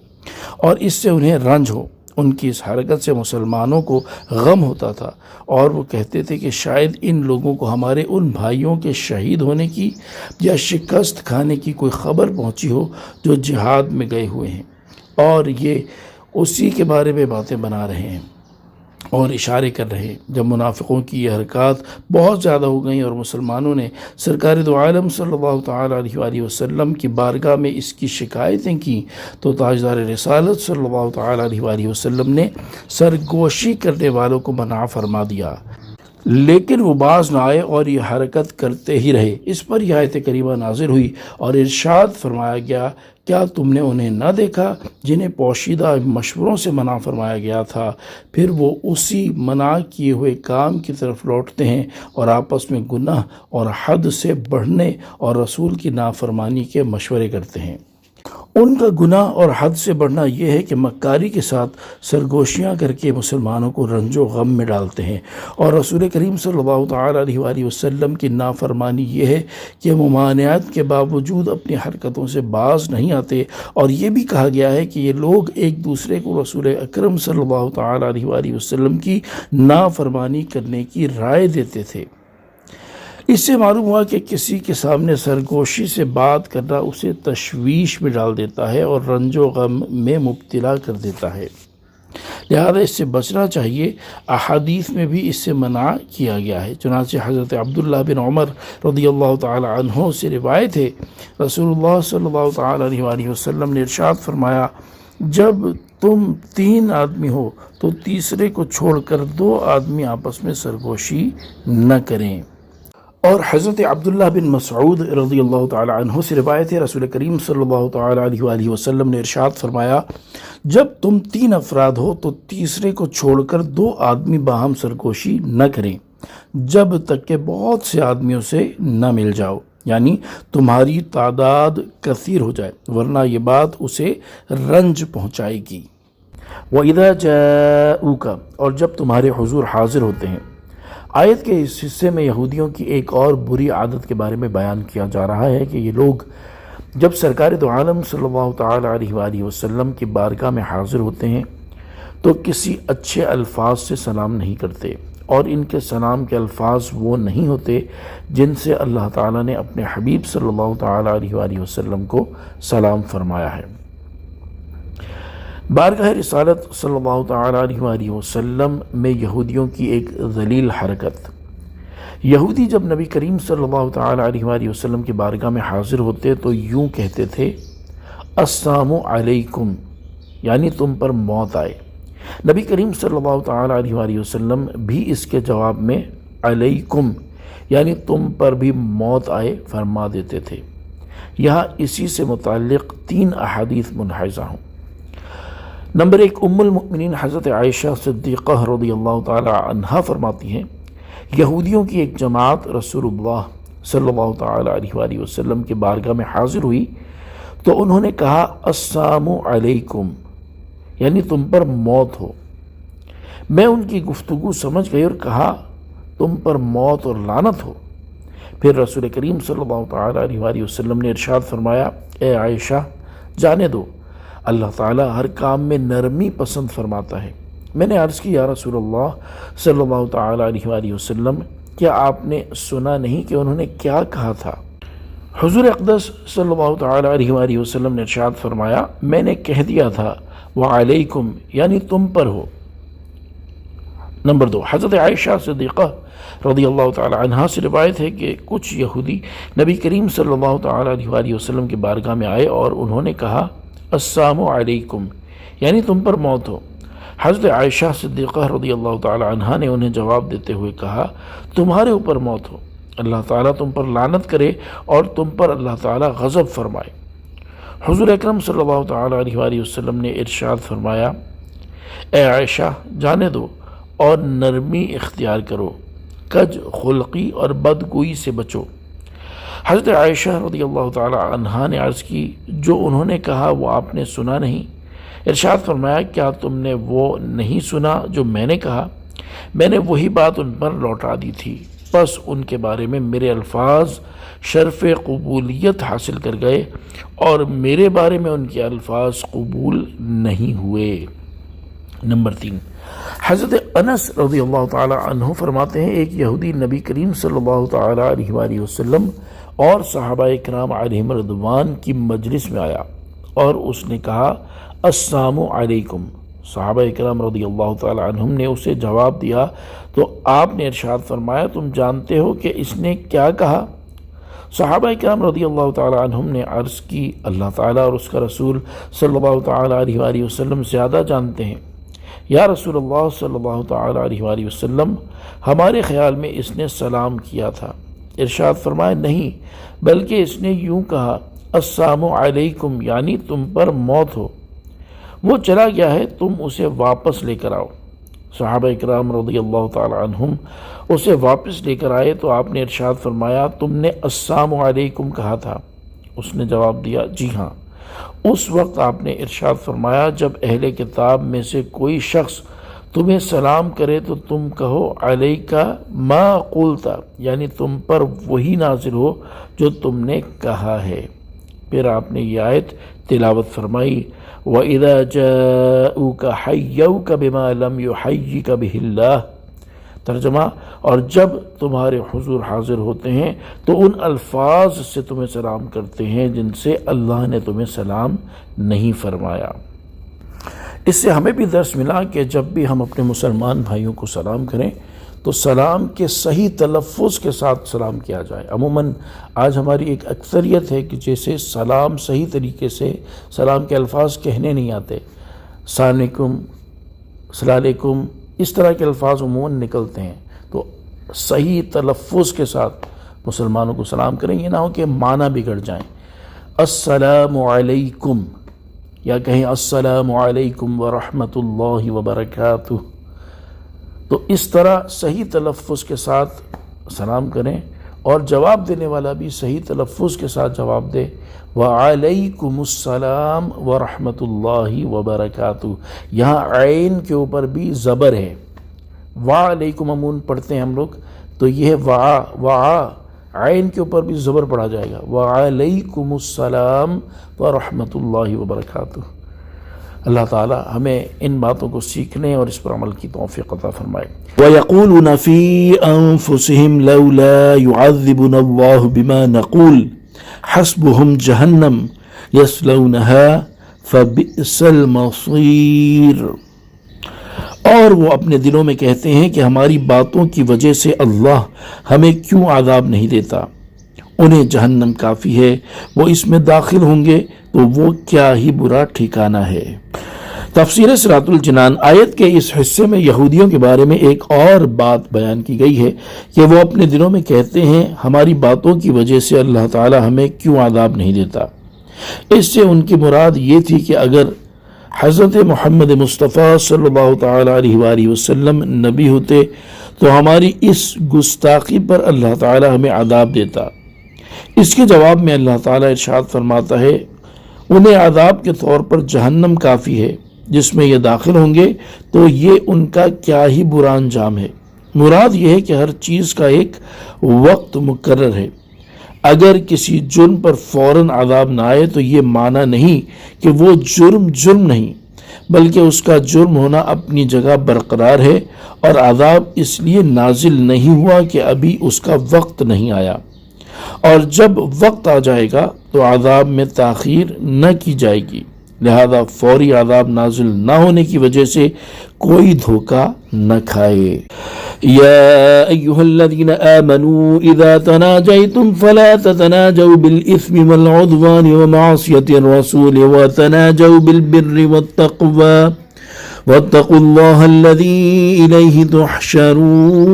Speaker 1: اور اس سے انہیں رنج ہو۔ ان کی اس حرکت سے مسلمانوں کو غم ہوتا تھا، اور وہ کہتے تھے کہ شاید ان لوگوں کو ہمارے ان بھائیوں کے شہید ہونے کی یا شکست کھانے کی کوئی خبر پہنچی ہو جو جہاد میں گئے ہوئے ہیں، اور یہ اسی کے بارے میں باتیں بنا رہے ہیں اور اشارے کر رہے ہیں۔ جب منافقوں کی یہ حرکات بہت زیادہ ہو گئیں اور مسلمانوں نے سرکار دو عالم صلی اللہ تعالیٰ علیہ وآلہ وسلم کی بارگاہ میں اس کی شکایتیں کیں، تو تاجدار رسالت صلی اللہ تعالیٰ علیہ وآلہ وسلم نے سرگوشی کرنے والوں کو منع فرما دیا، لیکن وہ باز نہ آئے اور یہ حرکت کرتے ہی رہے۔ اس پر یہ آیت کریمہ نازل ہوئی اور ارشاد فرمایا گیا، کیا تم نے انہیں نہ دیکھا جنہیں پوشیدہ مشوروں سے منع فرمایا گیا تھا، پھر وہ اسی منع کیے ہوئے کام کی طرف لوٹتے ہیں اور آپس میں گناہ اور حد سے بڑھنے اور رسول کی نافرمانی کے مشورے کرتے ہیں۔ ان کا گناہ اور حد سے بڑھنا یہ ہے کہ مکاری کے ساتھ سرگوشیاں کر کے مسلمانوں کو رنج و غم میں ڈالتے ہیں، اور رسول کریم صلی اللہ تعالیٰ علیہ وآلہ وسلم کی نافرمانی یہ ہے کہ ممانعت کے باوجود اپنی حرکتوں سے باز نہیں آتے۔ اور یہ بھی کہا گیا ہے کہ یہ لوگ ایک دوسرے کو رسول اکرم صلی اللہ تعالیٰ علیہ وآلہ وسلم کی نافرمانی کرنے کی رائے دیتے تھے۔ اس سے معلوم ہوا کہ کسی کے سامنے سرگوشی سے بات کرنا اسے تشویش میں ڈال دیتا ہے اور رنج و غم میں مبتلا کر دیتا ہے، لہذا اس سے بچنا چاہیے۔ احادیث میں بھی اس سے منع کیا گیا ہے۔ چنانچہ حضرت عبداللہ بن عمر رضی اللہ تعالی عنہ سے روایت ہے، رسول اللہ صلی اللہ تعالی علیہ وآلہ وسلم نے ارشاد فرمایا، جب تم 3 آدمی ہو تو تیسرے کو چھوڑ کر 2 آدمی آپس میں سرگوشی نہ کریں۔ اور حضرت عبداللہ بن مسعود رضی اللہ تعالی عنہ سے روایت ہے، رسول کریم صلی اللہ تعالی علیہ وآلہ وسلم نے ارشاد فرمایا، جب تم 3 افراد ہو تو تیسرے کو چھوڑ کر 2 آدمی باہم سرگوشی نہ کریں جب تک کہ بہت سے آدمیوں سے نہ مل جاؤ، یعنی تمہاری تعداد کثیر ہو جائے، ورنہ یہ بات اسے رنج پہنچائے گی۔ وَإِذَا جَاءُوكَ، اور جب تمہارے حضور حاضر ہوتے ہیں۔ آیت کے اس حصے میں یہودیوں کی ایک اور بری عادت کے بارے میں بیان کیا جا رہا ہے کہ یہ لوگ جب سرکار دو عالم صلی اللہ تعالی علیہ وآلہ وسلم کی بارگاہ میں حاضر ہوتے ہیں تو کسی اچھے الفاظ سے سلام نہیں کرتے، اور ان کے سلام کے الفاظ وہ نہیں ہوتے جن سے اللہ تعالیٰ نے اپنے حبیب صلی اللہ تعالی علیہ وآلہ وسلم کو سلام فرمایا ہے۔ بارگاہ رسالت صلی اللہ تعالی علیہ وآلہ وسلم میں یہودیوں کی ایک ذلیل حرکت۔ یہودی جب نبی کریم صلی اللہ تعالی علیہ وآلہ وسلم کی بارگاہ میں حاضر ہوتے تو یوں کہتے تھے، السلام علیکم، یعنی تم پر موت آئے۔ نبی کریم صلی اللہ تعالی علیہ وآلہ وسلم بھی اس کے جواب میں علیکم، یعنی تم پر بھی موت آئے فرما دیتے تھے۔ یہاں اسی سے متعلق 3 احادیث منحازہ ہوں۔ نمبر 1، ام المؤمنین حضرت عائشہ صدیقہ رضی اللہ تعالی عنہا فرماتی ہیں، یہودیوں کی ایک جماعت رسول اللہ صلی اللہ تعالی علیہ وآلہ وسلم کی بارگاہ میں حاضر ہوئی تو انہوں نے کہا، السلام علیکم، یعنی تم پر موت ہو۔ میں ان کی گفتگو سمجھ گئی اور کہا، تم پر موت اور لعنت ہو۔ پھر رسول کریم صلی اللہ تعالی علیہ وآلہ وسلم نے ارشاد فرمایا، اے عائشہ جانے دو، اللہ تعالیٰ ہر کام میں نرمی پسند فرماتا ہے۔ میں نے عرض کی، یا رسول اللہ صلی اللہ تعالی علیہ وآلہ وسلم، کیا آپ نے سنا نہیں کہ انہوں نے کیا کہا تھا؟ حضور اقدس صلی اللہ تعالی علیہ وآلہ وسلم نے ارشاد فرمایا، میں نے کہہ دیا تھا، وعلیکم، یعنی تم پر ہو۔ نمبر 2، حضرت عائشہ صدیقہ رضی اللہ تعالی عنہا سے روایت ہے کہ کچھ یہودی نبی کریم صلی اللہ تعالی علیہ وآلہ وسلم کی بارگاہ میں آئے اور انہوں نے کہا، السلام علیکم، یعنی تم پر موت ہو۔ حضرت عائشہ صدیقہ رضی اللہ تعالی عنہا نے انہیں جواب دیتے ہوئے کہا، تمہارے اوپر موت ہو، اللہ تعالیٰ تم پر لعنت کرے اور تم پر اللہ تعالیٰ غضب فرمائے۔ حضور اکرم صلی اللہ تعالی علیہ وآلہ وسلم نے ارشاد فرمایا، اے عائشہ جانے دو اور نرمی اختیار کرو، کج خلقی اور بدگوئی سے بچو۔ حضرت عائشہ رضی اللہ تعالی عنہا نے عرض کی، جو انہوں نے کہا وہ آپ نے سنا نہیں؟ ارشاد فرمایا، کیا تم نے وہ نہیں سنا جو میں نے کہا؟ میں نے وہی بات ان پر لوٹا دی تھی پس ان کے بارے میں میرے الفاظ شرف قبولیت حاصل کر گئے اور میرے بارے میں ان کے الفاظ قبول نہیں ہوئے۔ نمبر 3، حضرت انس رضی اللہ تعالی عنہ فرماتے ہیں ایک یہودی نبی کریم صلی اللہ تعالی علیہ وآلہ وسلم اور صحابہ کرام علیہم رضوان کی مجلس میں آیا اور اس نے کہا السلام علیکم۔ صحابہ کرام رضی اللہ تعالی عنہم نے اسے جواب دیا تو آپ نے ارشاد فرمایا تم جانتے ہو کہ اس نے کیا کہا؟ صحابہ کرام رضی اللہ تعالی عنہم نے عرض کی اللہ تعالیٰ اور اس کا رسول صلی اللہ تعالی علیہ وآلہ وسلم زیادہ جانتے ہیں۔ یا رسول اللہ صلی اللہ تعالی علیہ وآلہ وسلم، ہمارے خیال میں اس نے سلام کیا تھا۔ ارشاد فرمایا نہیں، بلکہ اس نے یوں کہا السلام علیکم، یعنی تم پر موت ہو، وہ چلا گیا ہے، تم اسے واپس لے کر آؤ۔ صحابہ کرام رضی اللہ تعالی عنہم اسے واپس لے کر آئے تو آپ نے ارشاد فرمایا تم نے السلام علیکم کہا تھا؟ اس نے جواب دیا جی ہاں۔ اس وقت آپ نے ارشاد فرمایا جب اہل کتاب میں سے کوئی شخص تمہیں سلام کرے تو تم کہو علیکا ما قلت، یعنی تم پر وہی نازل ہو جو تم نے کہا ہے۔ پھر آپ نے یہ آیت تلاوت فرمائی وَإِذَا جَاءُوكَ حَيَّوْكَ بِمَا لَمْ يُحَيِّكَ بِهِ اللَّهُ۔ ترجمہ، اور جب تمہارے حضور حاضر ہوتے ہیں تو ان الفاظ سے تمہیں سلام کرتے ہیں جن سے اللہ نے تمہیں سلام نہیں فرمایا۔ اس سے ہمیں بھی درس ملا کہ جب بھی ہم اپنے مسلمان بھائیوں کو سلام کریں تو سلام کے صحیح تلفظ کے ساتھ سلام کیا جائے۔ عموماً آج ہماری ایک اکثریت ہے کہ جیسے سلام صحیح طریقے سے سلام کے الفاظ کہنے نہیں آتے، السلام علیکم، السلام علیکم، اس طرح کے الفاظ عموماً نکلتے ہیں۔ تو صحیح تلفظ کے ساتھ مسلمانوں کو سلام کریں، یہ نہ ہو کہ معنی بگڑ جائیں۔ السلام علیکم یا کہیں السلام علیکم ورحمۃ اللہ وبرکاتہ، تو اس طرح صحیح تلفظ کے ساتھ سلام کریں اور جواب دینے والا بھی صحیح تلفظ کے ساتھ جواب دے وعلیکم السلام ورحمۃ اللہ وبرکاتہ۔ یہاں عین کے اوپر بھی زبر ہے، وعلیکم امون پڑھتے ہیں ہم لوگ تو یہ وعا عین کے اوپر بھی زبر پڑھا جائے گا وعلیکم السلام ورحمۃ اللہ وبرکاتہ۔ اللہ تعالی ہمیں ان باتوں کو سیکھنے اور اس پر عمل کی توفیق عطا فرمائے۔ وَيَقُولُونَ فِي أَنفُسِهِمْ لَوْلَا يُعَذِّبُنَا اللَّهُ بِمَا نَقُولُ حَسْبُهُمْ جَهَنَّمُ يَصْلَوْنَهَا فَبِئْسَ الْمَصِيرُ۔ اور وہ اپنے دلوں میں کہتے ہیں کہ ہماری باتوں کی وجہ سے اللہ ہمیں کیوں عذاب نہیں دیتا، انہیں جہنم کافی ہے، وہ اس میں داخل ہوں گے تو وہ کیا ہی برا ٹھکانہ ہے۔ تفسیر صراط الجنان آیت کے اس حصے میں یہودیوں کے بارے میں ایک اور بات بیان کی گئی ہے کہ وہ اپنے دلوں میں کہتے ہیں ہماری باتوں کی وجہ سے اللہ تعالی ہمیں کیوں عذاب نہیں دیتا۔ اس سے ان کی مراد یہ تھی کہ اگر حضرت محمد مصطفیٰ صلی اللہ تعالی علیہ وآلہ وسلم نبی ہوتے تو ہماری اس گستاخی پر اللہ تعالی ہمیں عذاب دیتا۔ اس کے جواب میں اللہ تعالی ارشاد فرماتا ہے انہیں عذاب کے طور پر جہنم کافی ہے، جس میں یہ داخل ہوں گے تو یہ ان کا کیا ہی برا انجام ہے۔ مراد یہ ہے کہ ہر چیز کا ایک وقت مقرر ہے۔ اگر کسی جرم پر فوراً عذاب نہ آئے تو یہ معنی نہیں کہ وہ جرم نہیں، بلکہ اس کا جرم ہونا اپنی جگہ برقرار ہے اور عذاب اس لیے نازل نہیں ہوا کہ ابھی اس کا وقت نہیں آیا، اور جب وقت آ جائے گا تو عذاب میں تاخیر نہ کی جائے گی، لہذا فوری عذاب نازل نہ ہونے کی وجہ سے کوئی دھوکہ نہ کھائے۔ یا ایھا الذین آمنوا اذا تناجیتم فلا تتناجوا بالاثم والعدوان ومعصیۃ الرسول وتناجوا بالبر والتقوى واتقوا اللہ الذی الیہ تحشرون۔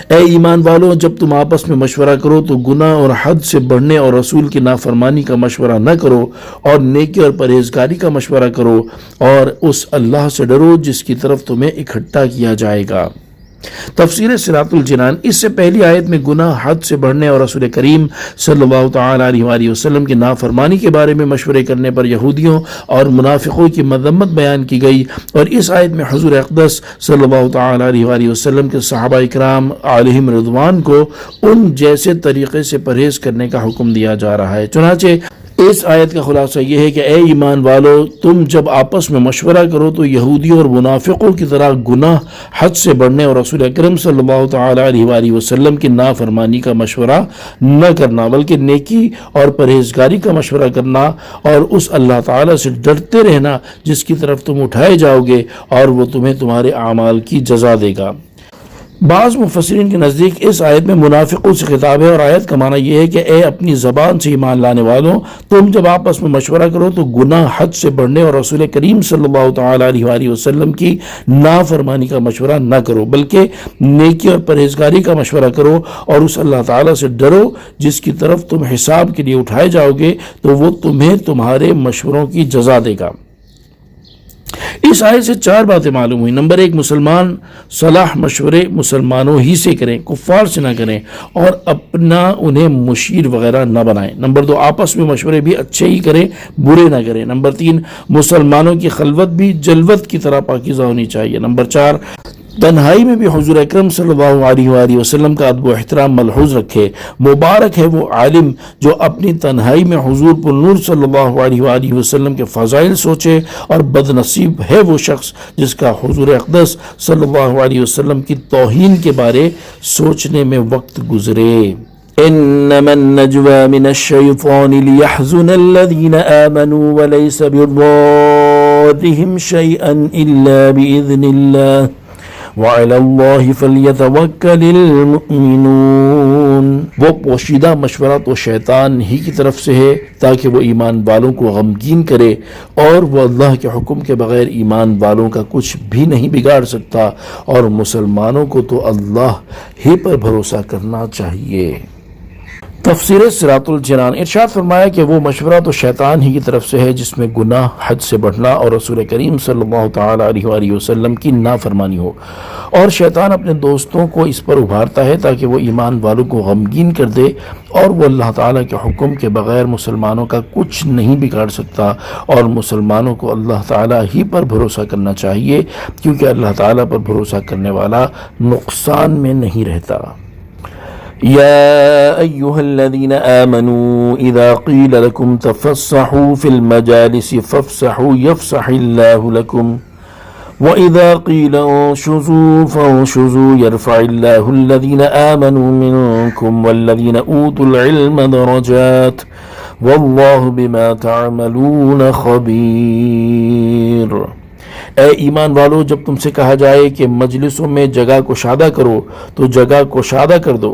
Speaker 1: اے ایمان والو، جب تم آپس میں مشورہ کرو تو گناہ اور حد سے بڑھنے اور رسول کی نافرمانی کا مشورہ نہ کرو، اور نیکی اور پرہیزگاری کا مشورہ کرو، اور اس اللہ سے ڈرو جس کی طرف تمہیں اکٹھا کیا جائے گا۔ تفسیر صراط الجنان، اس سے پہلی آیت میں گناہ حد سے بڑھنے اور رسول کریم صلی اللہ تعالی علیہ وآلہ وسلم کی نافرمانی کے بارے میں مشورے کرنے پر یہودیوں اور منافقوں کی مذمت بیان کی گئی، اور اس آیت میں حضور اقدس صلی اللہ تعالی علیہ وآلہ وسلم کے صحابہ اکرام علیہم رضوان کو ان جیسے طریقے سے پرہیز کرنے کا حکم دیا جا رہا ہے۔ چنانچہ اس آیت کا خلاصہ یہ ہے کہ اے ایمان والو، تم جب آپس میں مشورہ کرو تو یہودیوں اور منافقوں کی طرح گناہ حد سے بڑھنے اور رسول اکرم صلی اللہ تعالی علیہ وآلہ وسلم کی نافرمانی کا مشورہ نہ کرنا، بلکہ نیکی اور پرہیزگاری کا مشورہ کرنا اور اس اللہ تعالی سے ڈرتے رہنا جس کی طرف تم اٹھائے جاؤ گے اور وہ تمہیں تمہارے اعمال کی جزا دے گا۔ بعض مفسرین کے نزدیک اس آیت میں منافقوں سے خطاب ہے، اور آیت کا معنی یہ ہے کہ اے اپنی زبان سے ایمان لانے والوں، تم جب آپس میں مشورہ کرو تو گناہ حد سے بڑھنے اور رسول کریم صلی اللہ تعالی علیہ وآلہ وسلم کی نافرمانی کا مشورہ نہ کرو، بلکہ نیکی اور پرہیزگاری کا مشورہ کرو اور اس اللہ تعالیٰ سے ڈرو جس کی طرف تم حساب کے لیے اٹھائے جاؤ گے تو وہ تمہیں تمہارے مشوروں کی جزا دے گا۔ اس آیت سے چار باتیں معلوم ہوئی۔ نمبر ایک، مسلمان صلاح مشورے مسلمانوں ہی سے کریں، کفار سے نہ کریں، اور اپنا انہیں مشیر وغیرہ نہ بنائیں۔ نمبر دو، آپس میں مشورے بھی اچھے ہی کریں، برے نہ کریں۔ نمبر تین، مسلمانوں کی خلوت بھی جلوت کی طرح پاکیزہ ہونی چاہیے۔ نمبر چار، تنہائی میں بھی حضور اکرم صلی اللہ علیہ وآلہ وسلم کا ادب و احترام ملحوظ رکھے۔ مبارک ہے وہ عالم جو اپنی تنہائی میں حضور پر نور صلی اللہ علیہ وآلہ وسلم کے فضائل سوچے، اور بدنصیب ہے وہ شخص جس کا حضور اقدس صلی اللہ علیہ وسلم کی توہین کے بارے سوچنے میں وقت گزرے۔ انما النجوى من الشيطان ليحزن الذين آمنوا وليس بضارهم شيئا إلا بإذن الله وعلى الله فليتوكل المؤمنون۔ وہ پوشیدہ مشورہ تو شیطان ہی کی طرف سے ہے تاکہ وہ ایمان والوں کو غمگین کرے، اور وہ اللہ کے حکم کے بغیر ایمان والوں کا کچھ بھی نہیں بگاڑ سکتا، اور مسلمانوں کو تو اللہ ہی پر بھروسہ کرنا چاہیے۔ تفسیر صراط الجنان، ارشاد فرمایا کہ وہ مشورہ تو شیطان ہی کی طرف سے ہے جس میں گناہ حد سے بڑھنا اور رسول کریم صلی اللہ تعالی علیہ وآلہ وسلم کی نافرمانی ہو، اور شیطان اپنے دوستوں کو اس پر ابھارتا ہے تاکہ وہ ایمان والوں کو غمگین کر دے، اور وہ اللہ تعالیٰ کے حکم کے بغیر مسلمانوں کا کچھ نہیں بگاڑ سکتا، اور مسلمانوں کو اللہ تعالیٰ ہی پر بھروسہ کرنا چاہیے کیونکہ اللہ تعالیٰ پر بھروسہ کرنے والا نقصان میں نہیں رہتا۔ يا أيها الذين آمنوا إذا قيل لكم تفسحوا في المجالس فافسحوا يفسح الله لكم وإذا قيل انشزوا فانشزوا يرفع الله الذين آمنوا منكم والذين أوتوا العلم درجات والله بما تعملون خبير۔ اے ایمان والو، جب تم سے کہا جائے کہ مجلسوں میں جگہ کشادہ کرو تو جگہ کشادہ کر دو،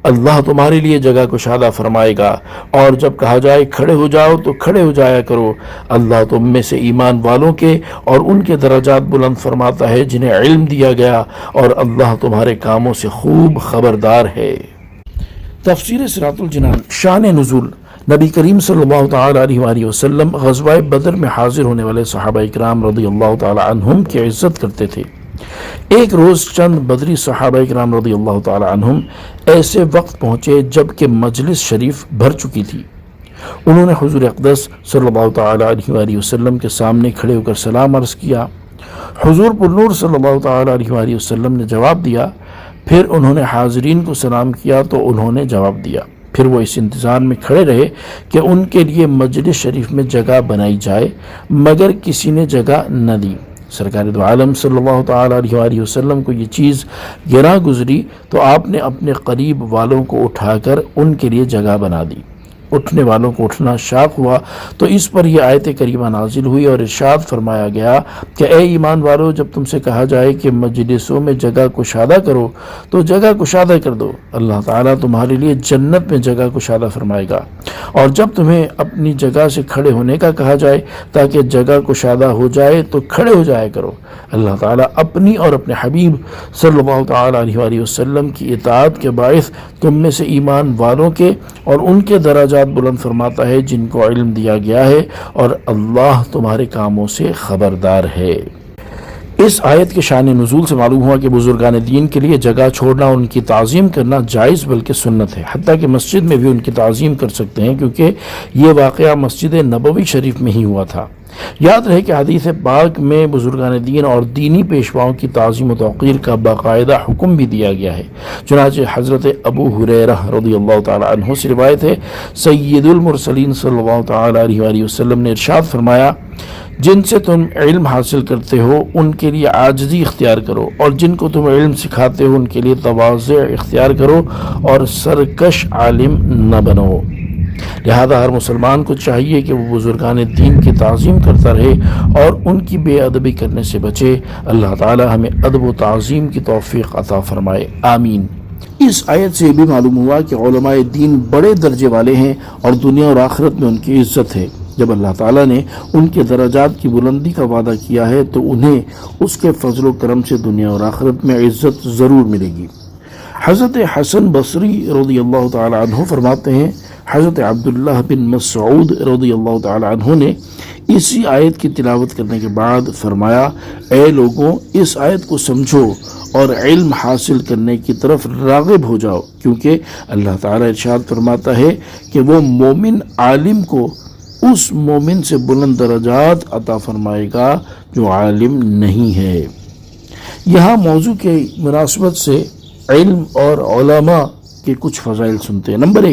Speaker 1: اللہ تمہارے لیے جگہ کشادہ فرمائے گا، اور جب کہا جائے کھڑے ہو جاؤ تو کھڑے ہو جایا کرو، اللہ تم میں سے ایمان والوں کے اور ان کے درجات بلند فرماتا ہے جنہیں علم دیا گیا، اور اللہ تمہارے کاموں سے خوب خبردار ہے۔ تفسیر صراط الجنان، شان نزول۔ نبی کریم صلی اللہ تعالی علیہ وآلہ وسلم غزوہ بدر میں حاضر ہونے والے صحابہ اکرام رضی اللہ تعالی عنہم کی عزت کرتے تھے۔ ایک روز چند بدری صحابہ اکرام رضی اللہ تعالی عنہم ایسے وقت پہنچے جب کہ مجلس شریف بھر چکی تھی۔ انہوں نے حضور اقدس صلی اللہ تعالی علیہ وآلہ وسلم کے سامنے کھڑے ہو کر سلام عرض کیا۔ حضور پر نور صلی اللہ تعالی علیہ وآلہ وسلم نے جواب دیا، پھر انہوں نے حاضرین کو سلام کیا تو انہوں نے جواب دیا، پھر وہ اس انتظار میں کھڑے رہے کہ ان کے لیے مجلس شریف میں جگہ بنائی جائے، مگر کسی نے جگہ نہ دی۔ سرکار دو عالم صلی اللہ تعالی علیہ وآلہ وسلم کو یہ چیز گراں گزری تو آپ نے اپنے قریب والوں کو اٹھا کر ان کے لیے جگہ بنا دی۔ اٹھنے والوں کو اٹھنا شاق ہوا تو اس پر یہ آیت کریمہ نازل ہوئی اور ارشاد فرمایا گیا کہ اے ایمان والو، جب تم سے کہا جائے کہ مجلسوں میں جگہ کشادہ کرو تو جگہ کشادہ کر دو، اللہ تعالیٰ تمہارے لیے جنت میں جگہ کشادہ فرمائے گا۔ اور جب تمہیں اپنی جگہ سے کھڑے ہونے کا کہا جائے تاکہ جگہ کشادہ ہو جائے تو کھڑے ہو جایا کرو، اللہ تعالیٰ اپنی اور اپنے حبیب صلی اللہ تعالی علیہ وآلہ وسلم کی اطاعت کے باعث تم میں سے ایمان والوں کے اور ان کے درجات بلند فرماتا ہے جن کو علم دیا گیا ہے، اور اللہ تمہارے کاموں سے خبردار ہے۔ اس آیت کے شان نزول سے معلوم ہوا کہ بزرگان دین کے لیے جگہ چھوڑنا اور ان کی تعظیم کرنا جائز بلکہ سنت ہے، حتیٰ کہ مسجد میں بھی ان کی تعظیم کر سکتے ہیں، کیونکہ یہ واقعہ مسجد نبوی شریف میں ہی ہوا تھا۔ یاد رہے کہ حدیث پاک میں بزرگان دین اور دینی پیشواؤں کی تعظیم و توقیر کا باقاعدہ حکم بھی دیا گیا ہے۔ چنانچہ حضرت ابو ہریرہ رضی اللہ تعالی عنہ سے روایت ہے، سید المرسلین صلی اللہ تعالی علیہ وآلہ وسلم نے ارشاد فرمایا، جن سے تم علم حاصل کرتے ہو ان کے لیے عاجزی اختیار کرو، اور جن کو تم علم سکھاتے ہو ان کے لیے تواضع اختیار کرو، اور سرکش عالم نہ بنو۔ لہذا ہر مسلمان کو چاہیے کہ وہ بزرگان دین کی تعظیم کرتا رہے اور ان کی بے ادبی کرنے سے بچے۔ اللہ تعالی ہمیں ادب و تعظیم کی توفیق عطا فرمائے، آمین۔ اس آیت سے بھی معلوم ہوا کہ علماء دین بڑے درجے والے ہیں اور دنیا اور آخرت میں ان کی عزت ہے۔ جب اللہ تعالیٰ نے ان کے درجات کی بلندی کا وعدہ کیا ہے تو انہیں اس کے فضل و کرم سے دنیا اور آخرت میں عزت ضرور ملے گی۔ حضرت حسن بصری رضی اللہ تعالی عنہ فرماتے ہیں، حضرت عبداللہ بن مسعود رضی اللہ تعالی عنہ نے اسی آیت کی تلاوت کرنے کے بعد فرمایا، اے لوگوں، اس آیت کو سمجھو اور علم حاصل کرنے کی طرف راغب ہو جاؤ، کیونکہ اللہ تعالیٰ ارشاد فرماتا ہے کہ وہ مومن عالم کو اس مومن سے بلند درجات عطا فرمائے گا جو عالم نہیں ہے۔ یہاں موضوع کے مناسبت سے علم اور علماء کے کچھ فضائل سنتے ہیں۔ نمبر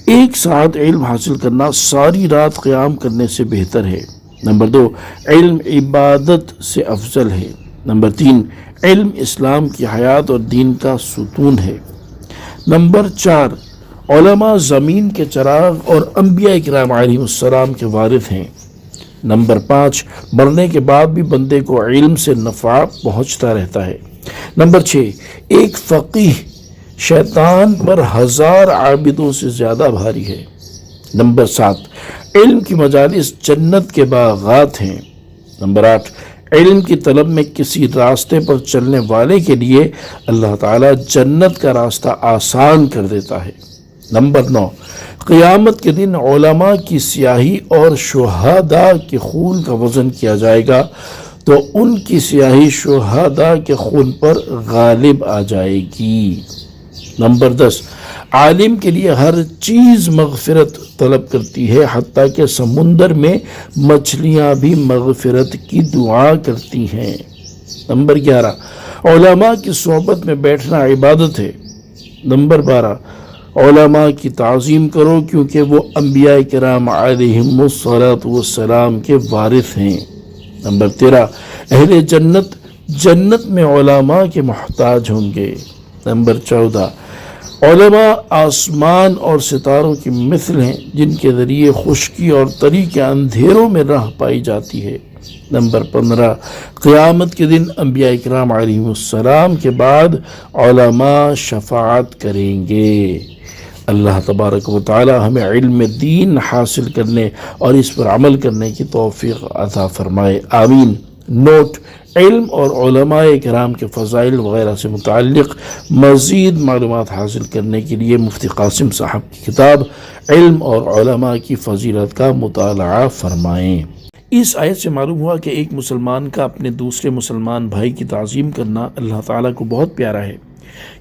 Speaker 1: ایک ساتھ علم حاصل کرنا ساری رات قیام کرنے سے بہتر ہے۔ نمبر 2، علم عبادت سے افضل ہے۔ نمبر 3، علم اسلام کی حیات اور دین کا ستون ہے۔ نمبر 4، علماء زمین کے چراغ اور انبیاء کرام علیہ السلام کے وارث ہیں۔ نمبر 5، مرنے کے بعد بھی بندے کو علم سے نفع پہنچتا رہتا ہے۔ نمبر 6، ایک فقیہ شیطان پر 1000 عابدوں سے زیادہ بھاری ہے۔ نمبر 7، علم کی مجالس جنت کے باغات ہیں۔ نمبر 8، علم کی طلب میں کسی راستے پر چلنے والے کے لیے اللہ تعالیٰ جنت کا راستہ آسان کر دیتا ہے۔ نمبر 9، قیامت کے دن علماء کی سیاہی اور شہداء کے خون کا وزن کیا جائے گا تو ان کی سیاہی شہداء کے خون پر غالب آ جائے گی۔ نمبر 10، عالم کے لیے ہر چیز مغفرت طلب کرتی ہے، حتیٰ کہ سمندر میں مچھلیاں بھی مغفرت کی دعا کرتی ہیں۔ نمبر 11، علماء کی صحبت میں بیٹھنا عبادت ہے۔ نمبر 12، علماء کی تعظیم کرو کیونکہ وہ انبیاء کرام علیہم السلام کے وارث ہیں۔ نمبر 13، اہل جنت جنت میں علماء کے محتاج ہوں گے۔ نمبر 14، علماء آسمان اور ستاروں کی مثل ہیں جن کے ذریعے خشکی اور تری کے اندھیروں میں راہ پائی جاتی ہے۔ نمبر 15، قیامت کے دن انبیاء کرام علیہم السلام کے بعد علماء شفاعت کریں گے۔ اللہ تبارک و تعالی ہمیں علم دین حاصل کرنے اور اس پر عمل کرنے کی توفیق عطا فرمائے، آمین۔ نوٹ: علم اور علماء کرام کے فضائل وغیرہ سے متعلق مزید معلومات حاصل کرنے کے لیے مفتی قاسم صاحب کی کتاب علم اور علماء کی فضیلت کا مطالعہ فرمائیں۔ اس آیت سے معلوم ہوا کہ ایک مسلمان کا اپنے دوسرے مسلمان بھائی کی تعظیم کرنا اللہ تعالیٰ کو بہت پیارا ہے،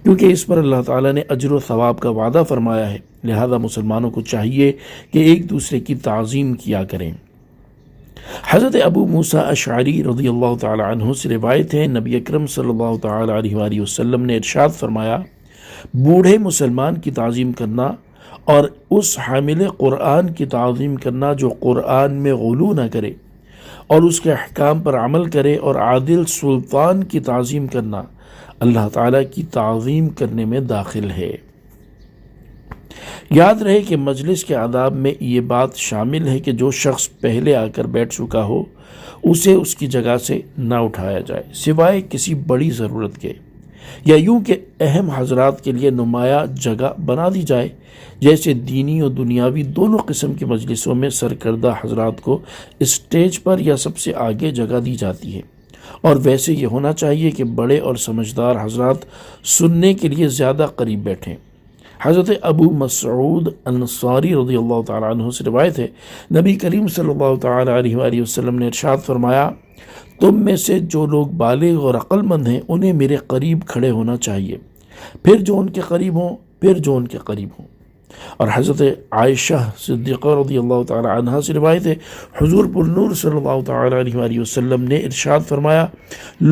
Speaker 1: کیونکہ اس پر اللہ تعالیٰ نے اجر و ثواب کا وعدہ فرمایا ہے۔ لہذا مسلمانوں کو چاہیے کہ ایک دوسرے کی تعظیم کیا کریں۔ حضرت ابو موسیٰ اشعری رضی اللہ تعالی عنہ سے روایت ہے، نبی اکرم صلی اللہ تعالی علیہ وآلہ وسلم نے ارشاد فرمایا، بوڑھے مسلمان کی تعظیم کرنا اور اس حامل قرآن کی تعظیم کرنا جو قرآن میں غلو نہ کرے اور اس کے احکام پر عمل کرے، اور عادل سلطان کی تعظیم کرنا اللہ تعالیٰ کی تعظیم کرنے میں داخل ہے۔ یاد رہے کہ مجلس کے آداب میں یہ بات شامل ہے کہ جو شخص پہلے آ کر بیٹھ چکا ہو اسے اس کی جگہ سے نہ اٹھایا جائے سوائے کسی بڑی ضرورت کے، یا یوں کہ اہم حضرات کے لیے نمایاں جگہ بنا دی جائے، جیسے دینی اور دنیاوی دونوں قسم کی مجلسوں میں سرکردہ حضرات کو اسٹیج پر یا سب سے آگے جگہ دی جاتی ہے، اور ویسے یہ ہونا چاہیے کہ بڑے اور سمجھدار حضرات سننے کے لیے زیادہ قریب بیٹھیں۔ حضرت ابو مسعود انصاری رضی اللہ تعالیٰ عنہ سے روایت ہے، نبی کریم صلی اللہ تعالیٰ علیہ وآلہ وسلم نے ارشاد فرمایا، تم میں سے جو لوگ بالغ اور عقل مند ہیں انہیں میرے قریب کھڑے ہونا چاہیے، پھر جو ان کے قریب ہوں، پھر جو ان کے قریب ہوں۔ اور حضرت عائشہ صدیقہ رضی اللہ تعالی عنہا سے روایت ہے، حضور پر نور صلی اللہ تعالی علیہ وآلہ وسلم نے ارشاد فرمایا،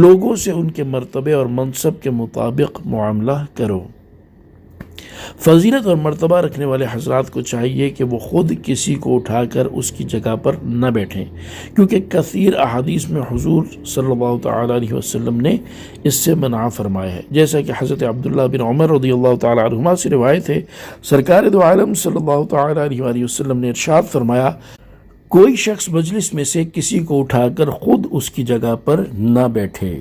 Speaker 1: لوگوں سے ان کے مرتبے اور منصب کے مطابق معاملہ کرو۔ فضیلت اور مرتبہ رکھنے والے حضرات کو چاہیے کہ وہ خود کسی کو اٹھا کر اس کی جگہ پر نہ بیٹھیں، کیونکہ کثیر احادیث میں حضور صلی اللہ تعالی علیہ وسلم نے اس سے منع فرمایا ہے، جیسا کہ حضرت عبداللہ بن عمر رضی اللہ تعالی عنہما سے روایت ہے، سرکار دو عالم صلی اللہ تعالی علیہ وآلہ وسلم نے ارشاد فرمایا، کوئی شخص مجلس میں سے کسی کو اٹھا کر خود اس کی جگہ پر نہ بیٹھے۔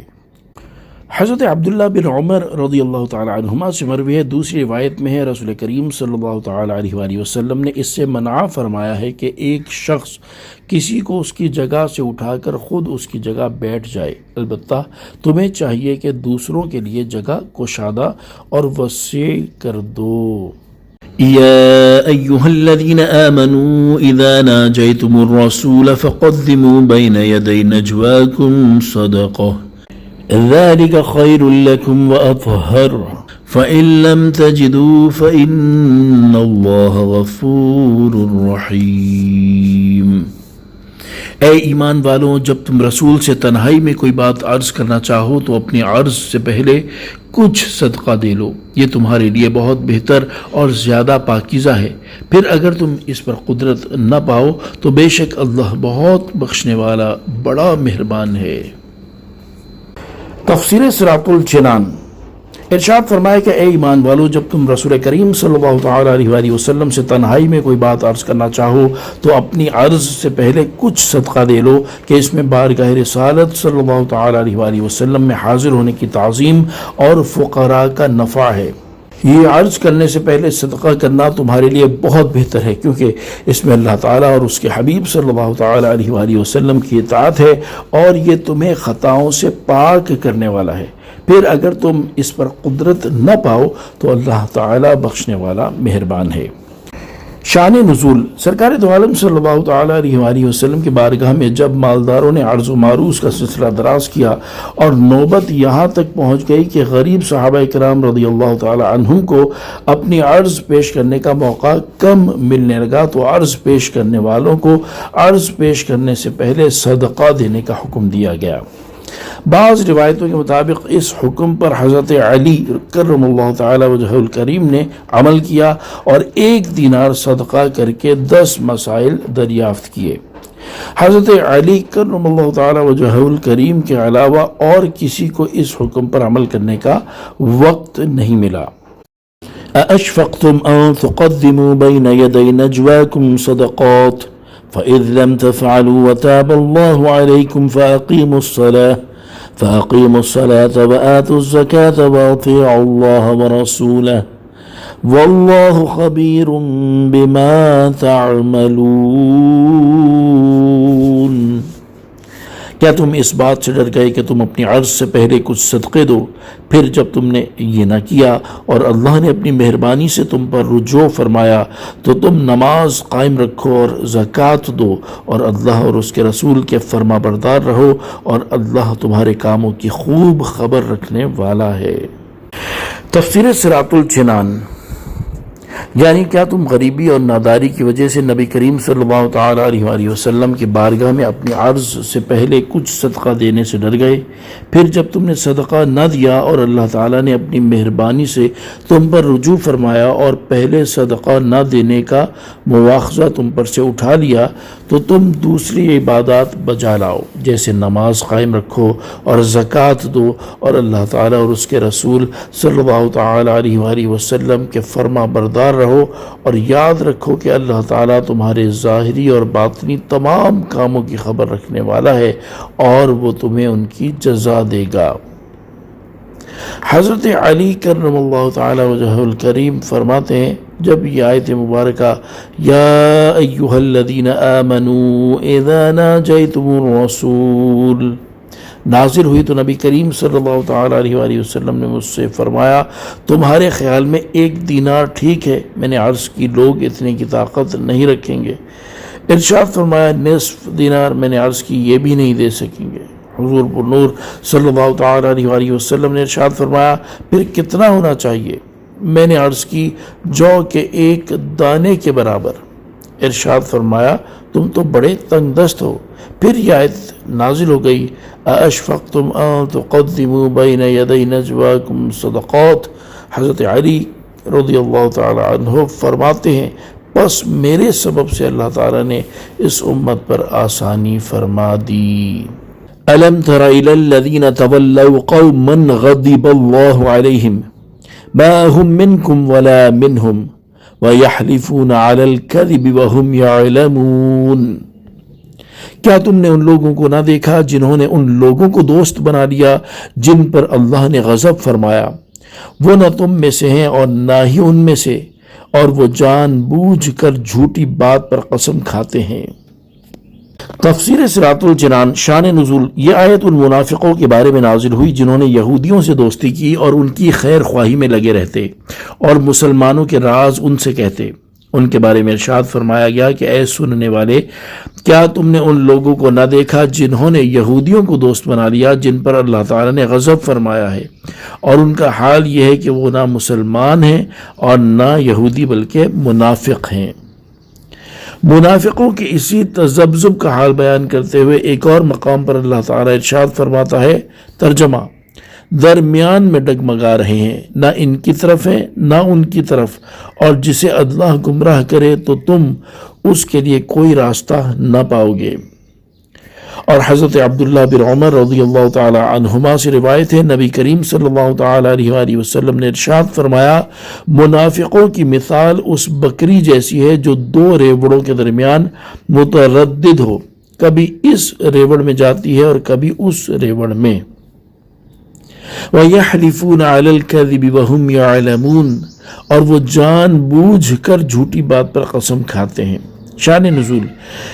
Speaker 1: حضرت عبداللہ بن عمر رضی اللہ تعالی عنہما سے مروی ہے، دوسری روایت میں ہے، رسول کریم صلی اللہ تعالی علیہ وآلہ وسلم نے اس سے منع فرمایا ہے کہ ایک شخص کسی کو اس کی جگہ سے اٹھا کر خود اس کی جگہ بیٹھ جائے، البتہ تمہیں چاہیے کہ دوسروں کے لیے جگہ کشادہ اور وسیع کر دو۔ يا أيها الذين آمنوا إذا ناجيتم الرسول فقدموا بين يدي نجواكم صدقة ذلك خير لكم وأطهر فإن لم تجدوا فإن الله غفور رحيم۔ اے ایمان والوں، جب تم رسول سے تنہائی میں کوئی بات عرض کرنا چاہو تو اپنی عرض سے پہلے کچھ صدقہ دے لو، یہ تمہارے لیے بہت بہتر اور زیادہ پاکیزہ ہے۔ پھر اگر تم اس پر قدرت نہ پاؤ تو بے شک اللہ بہت بخشنے والا بڑا مہربان ہے۔ تفسیر صراط الجنان۔ ارشاد فرمایا کہ اے ایمان والو، جب تم رسول کریم صلی اللہ تعالی علیہ وآلہ وسلم سے تنہائی میں کوئی بات عرض کرنا چاہو تو اپنی عرض سے پہلے کچھ صدقہ دے لو، کہ اس میں بارگاہ رسالت صلی اللہ تعالی علیہ وآلہ وسلم میں حاضر ہونے کی تعظیم اور فقراء کا نفع ہے۔ یہ عرض کرنے سے پہلے صدقہ کرنا تمہارے لیے بہت بہتر ہے، کیونکہ اس میں اللہ تعالیٰ اور اس کے حبیب صلی اللہ تعالی علیہ وآلہ وسلم کی اطاعت ہے، اور یہ تمہیں خطاؤں سے پاک کرنے والا ہے۔ پھر اگر تم اس پر قدرت نہ پاؤ تو اللہ تعالیٰ بخشنے والا مہربان ہے۔ شان نزول۔ سرکار دو عالم صلی اللہ تعالی علیہ وآلہ وسلم کی بارگاہ میں جب مالداروں نے عرض و معروض کا سلسلہ دراز کیا اور نوبت یہاں تک پہنچ گئی کہ غریب صحابہ کرام رضی اللہ تعالی عنہم کو اپنی عرض پیش کرنے کا موقع کم ملنے لگا تو عرض پیش کرنے والوں کو عرض پیش کرنے سے پہلے صدقہ دینے کا حکم دیا گیا۔ بعض روایتوں کے مطابق اس حکم پر حضرت علی کرم اللہ تعالی وجہ الکریم نے عمل کیا اور 1 دینار صدقہ کر کے 10 مسائل دریافت کیے۔ حضرت علی کرم اللہ تعالی وجہ الکریم کے علاوہ اور کسی کو اس حکم پر عمل کرنے کا وقت نہیں ملا۔ أَأَشْفَقْتُمْ أَن تُقَدِّمُوا بَيْنَ يَدَيْ نَجْوَاكُمْ صَدَقَاتٍ فَإِذْ لَمْ تَفْعَلُوا وَتَابَ اللَّهُ عَلَيْكُمْ فَأَقِيمُوا الصَّلَاةَ وَآتُوا الزَّكَاةَ وَأَطِيعُوا اللَّهَ وَرَسُولَهُ وَاللَّهُ خَبِيرٌ بِمَا تَعْمَلُونَ۔ کیا تم اس بات سے ڈر گئے کہ تم اپنی عرض سے پہلے کچھ صدقے دو، پھر جب تم نے یہ نہ کیا اور اللہ نے اپنی مہربانی سے تم پر رجوع فرمایا تو تم نماز قائم رکھو اور زکوٰۃ دو اور اللہ اور اس کے رسول کے فرما بردار رہو، اور اللہ تمہارے کاموں کی خوب خبر رکھنے والا ہے۔ تفسیر صراط الجنان۔ یعنی کیا تم غریبی اور ناداری کی وجہ سے نبی کریم صلی اللہ تعالی علیہ وآلہ وسلم کی بارگاہ میں اپنی عرض سے پہلے کچھ صدقہ دینے سے ڈر گئے، پھر جب تم نے صدقہ نہ دیا اور اللہ تعالیٰ نے اپنی مہربانی سے تم پر رجوع فرمایا اور پہلے صدقہ نہ دینے کا مواخذہ تم پر سے اٹھا لیا تو تم دوسری عبادات بجا لاؤ، جیسے نماز قائم رکھو اور زکوٰۃ دو اور اللہ تعالیٰ اور اس کے رسول صلی اللہ تعالی علیہ وآلہ وسلم کے فرما بردار رہو، اور یاد رکھو کہ اللہ تعالیٰ تمہارے ظاہری اور باطنی تمام کاموں کی خبر رکھنے والا ہے اور وہ تمہیں ان کی جزا دے گا۔ حضرت علی کرم اللہ تعالی وجہ الکریم فرماتے ہیں، جب یہ آیت مبارکہ یا ایہا الذین آمنوا اذا ناجیتم الرسول نازل ہوئی تو نبی کریم صلی اللہ تعالی علیہ وآلہ وسلم نے مجھ سے فرمایا، تمہارے خیال میں 1 دینار ٹھیک ہے؟ میں نے عرض کی لوگ اتنے کی طاقت نہیں رکھیں گے۔ ارشاد فرمایا 1/2 دینار۔ میں نے عرض کی یہ بھی نہیں دے سکیں گے۔ حضور پر نور صلی اللہ تعالیٰ علیہ وآلہ وسلم نے ارشاد فرمایا پھر کتنا ہونا چاہیے؟ میں نے عرض کی جو کے ایک دانے کے برابر۔ ارشاد فرمایا تم تو بڑے تنگ دست ہو۔ پھر یہ آیت نازل ہو گئی اَأَشْفَقْتُمْ أَن تُقَدِّمُوا بَيْنَ يَدَيْ نَجْوَاكُمْ صَدَقَاتٍ۔ حضرت علی رضی اللہ تعالی عنہ فرماتے ہیں بس میرے سبب سے اللہ تعالیٰ نے اس امت پر آسانی فرما دی۔ أَلَمْ تَرَ إِلَى الَّذِينَ تَوَلَّوْا قَوْمًا غَضِبَ اللَّهُ عَلَيْهِمْ مَا هُمْ مِنْكُمْ وَلَا مِنْهُمْ وَيَحْلِفُونَ عَلَى الْكَذِبِ وَهُمْ يَعْلَمُونَ۔ کیا تم نے ان لوگوں کو نہ دیکھا جنہوں نے ان لوگوں کو دوست بنا لیا جن پر اللہ نے غضب فرمایا؟ وہ نہ تم میں سے ہیں اور نہ ہی ان میں سے، اور وہ جان بوجھ کر جھوٹی بات پر قسم کھاتے ہیں۔ تفسیر صراط الجنان شان نزول۔ یہ آیت ان منافقوں کے بارے میں نازل ہوئی جنہوں نے یہودیوں سے دوستی کی اور ان کی خیر خواہی میں لگے رہتے اور مسلمانوں کے راز ان سے کہتے۔ ان کے بارے میں ارشاد فرمایا گیا کہ اے سننے والے، کیا تم نے ان لوگوں کو نہ دیکھا جنہوں نے یہودیوں کو دوست بنا لیا جن پر اللہ تعالیٰ نے غضب فرمایا ہے، اور ان کا حال یہ ہے کہ وہ نہ مسلمان ہیں اور نہ یہودی بلکہ منافق ہیں۔ منافقوں کے اسی تذبذب کا حال بیان کرتے ہوئے ایک اور مقام پر اللہ تعالیٰ ارشاد فرماتا ہے، ترجمہ، درمیان میں ڈگمگا رہے ہیں، نہ ان کی طرف ہیں نہ ان کی طرف، اور جسے اللہ گمراہ کرے تو تم اس کے لیے کوئی راستہ نہ پاؤ گے۔ اور حضرت عبداللہ بن عمر رضی اللہ تعالی عنہما سے روایت ہے نبی کریم صلی اللہ تعالی علیہ وآلہ وسلم نے ارشاد فرمایا منافقوں کی مثال اس بکری جیسی ہے جو دو ریوڑوں کے درمیان متردد ہو، کبھی اس ریوڑ میں جاتی ہے اور کبھی اس ریوڑ میں۔ وَيَحْلِفُونَ عَلَى الْكَذِبِ وَهُمْ يَعْلَمُونَ، اور وہ جان بوجھ کر جھوٹی بات پر قسم کھاتے ہیں۔ شان نزول۔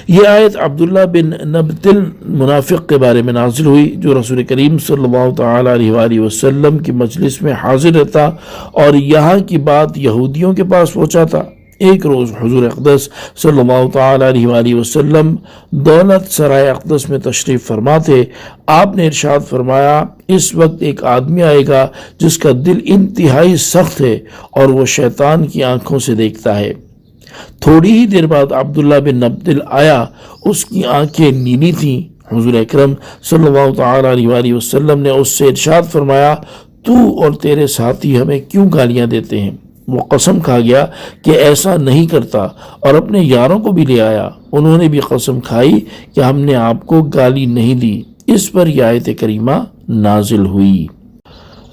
Speaker 1: یہ آیت عبداللہ بن نبتل منافق کے بارے میں نازل ہوئی جو رسول کریم صلی اللہ تعالی علیہ وآلہ وسلم کی مجلس میں حاضر رہتا اور یہاں کی بات یہودیوں کے پاس پہنچا تھا۔ ایک روز حضور اقدس صلی اللہ تعالی علیہ وآلہ وسلم دولت سرائے اقدس میں تشریف فرما تھے۔ آپ نے ارشاد فرمایا اس وقت ایک آدمی آئے گا جس کا دل انتہائی سخت ہے اور وہ شیطان کی آنکھوں سے دیکھتا ہے۔ تھوڑی ہی دیر بعد عبداللہ بن نبتل آیا، اس کی آنکھیں نیلی تھیں۔ حضور اکرم صلی اللہ تعالی علیہ وآلہ وسلم نے اس سے ارشاد فرمایا تو اور تیرے ساتھی ہمیں کیوں گالیاں دیتے ہیں؟ وہ قسم کھا گیا کہ ایسا نہیں کرتا اور اپنے یاروں کو بھی لے آیا، انہوں نے بھی قسم کھائی کہ ہم نے آپ کو گالی نہیں دی۔ اس پر یہ آیت کریمہ نازل ہوئی۔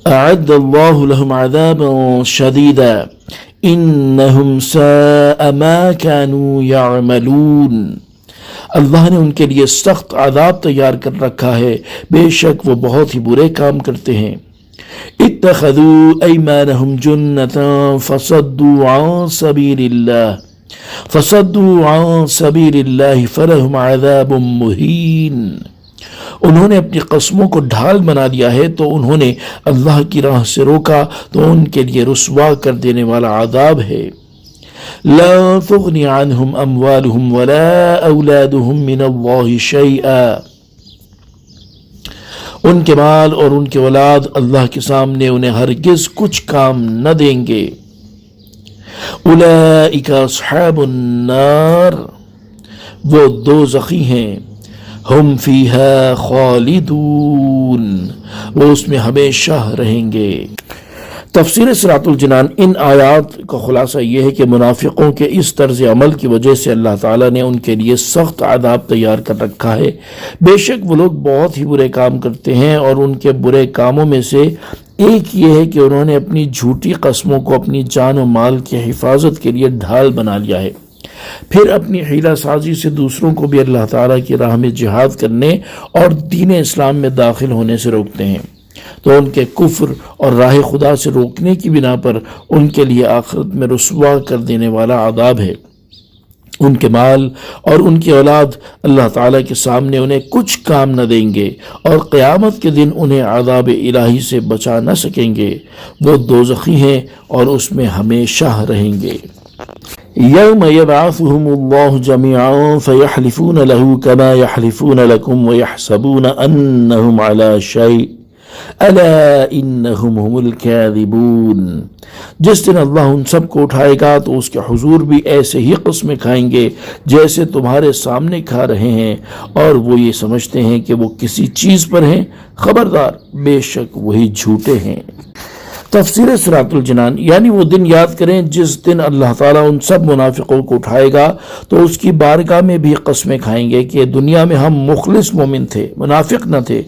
Speaker 1: اعد اللہ لهم عذابا شدیدا انہم ساء ما كانوا يعملون۔ اللہ نے ان کے لیے سخت عذاب تیار کر رکھا ہے، بے شک وہ بہت ہی برے کام کرتے ہیں۔ اتخذوا ایمانہم جنتا فصدوا عن سبیل اللہ فلہم عذاب مہین۔ انہوں نے اپنی قسموں کو ڈھال بنا لیا ہے تو انہوں نے اللہ کی راہ سے روکا تو ان کے لیے رسوا کر دینے والا عذاب ہے۔ لا تغنی عنہم اموالہم ولا اولادہم من اللہ شیئا۔ ان کے مال اور ان کے اولاد اللہ کے سامنے انہیں ہرگز کچھ کام نہ دیں گے۔ اولئک اصحاب النار، وہ دوزخی ہیں، ہم فیہا خالدون، وہ اس میں ہمیشہ رہیں گے۔ تفسیر صراط الجنان۔ ان آیات کا خلاصہ یہ ہے کہ منافقوں کے اس طرز عمل کی وجہ سے اللہ تعالیٰ نے ان کے لیے سخت عذاب تیار کر رکھا ہے۔ بے شک وہ لوگ بہت ہی برے کام کرتے ہیں اور ان کے برے کاموں میں سے ایک یہ ہے کہ انہوں نے اپنی جھوٹی قسموں کو اپنی جان و مال کی حفاظت کے لیے ڈھال بنا لیا ہے، پھر اپنی حیلہ سازی سے دوسروں کو بھی اللہ تعالیٰ کی راہ میں جہاد کرنے اور دین اسلام میں داخل ہونے سے روکتے ہیں، تو ان کے کفر اور راہ خدا سے روکنے کی بنا پر ان کے لیے آخرت میں رسوا کر دینے والا عذاب ہے۔ ان کے مال اور ان کی اولاد اللہ تعالیٰ کے سامنے انہیں کچھ کام نہ دیں گے اور قیامت کے دن انہیں عذاب الہی سے بچا نہ سکیں گے۔ وہ دوزخی ہیں اور اس میں ہمیشہ رہیں گے۔ یوم یبعثہم اللہ جمیعا فیحلفون لہ کما یحلفون لکم ویحسبون انہم علی شیء الا انہم هم الکاذبون۔ جس دن اللہ ان سب کو اٹھائے گا تو اس کے حضور بھی ایسے ہی قسمیں کھائیں گے جیسے تمہارے سامنے کھا رہے ہیں، اور وہ یہ سمجھتے ہیں کہ وہ کسی چیز پر ہیں، خبردار بے شک وہی جھوٹے ہیں۔ تفسیر سورۃ الجنان، یعنی وہ دن یاد کریں جس دن اللہ تعالیٰ ان سب منافقوں کو اٹھائے گا تو اس کی بارگاہ میں بھی قسمیں کھائیں گے کہ دنیا میں ہم مخلص مومن تھے، منافق نہ تھے،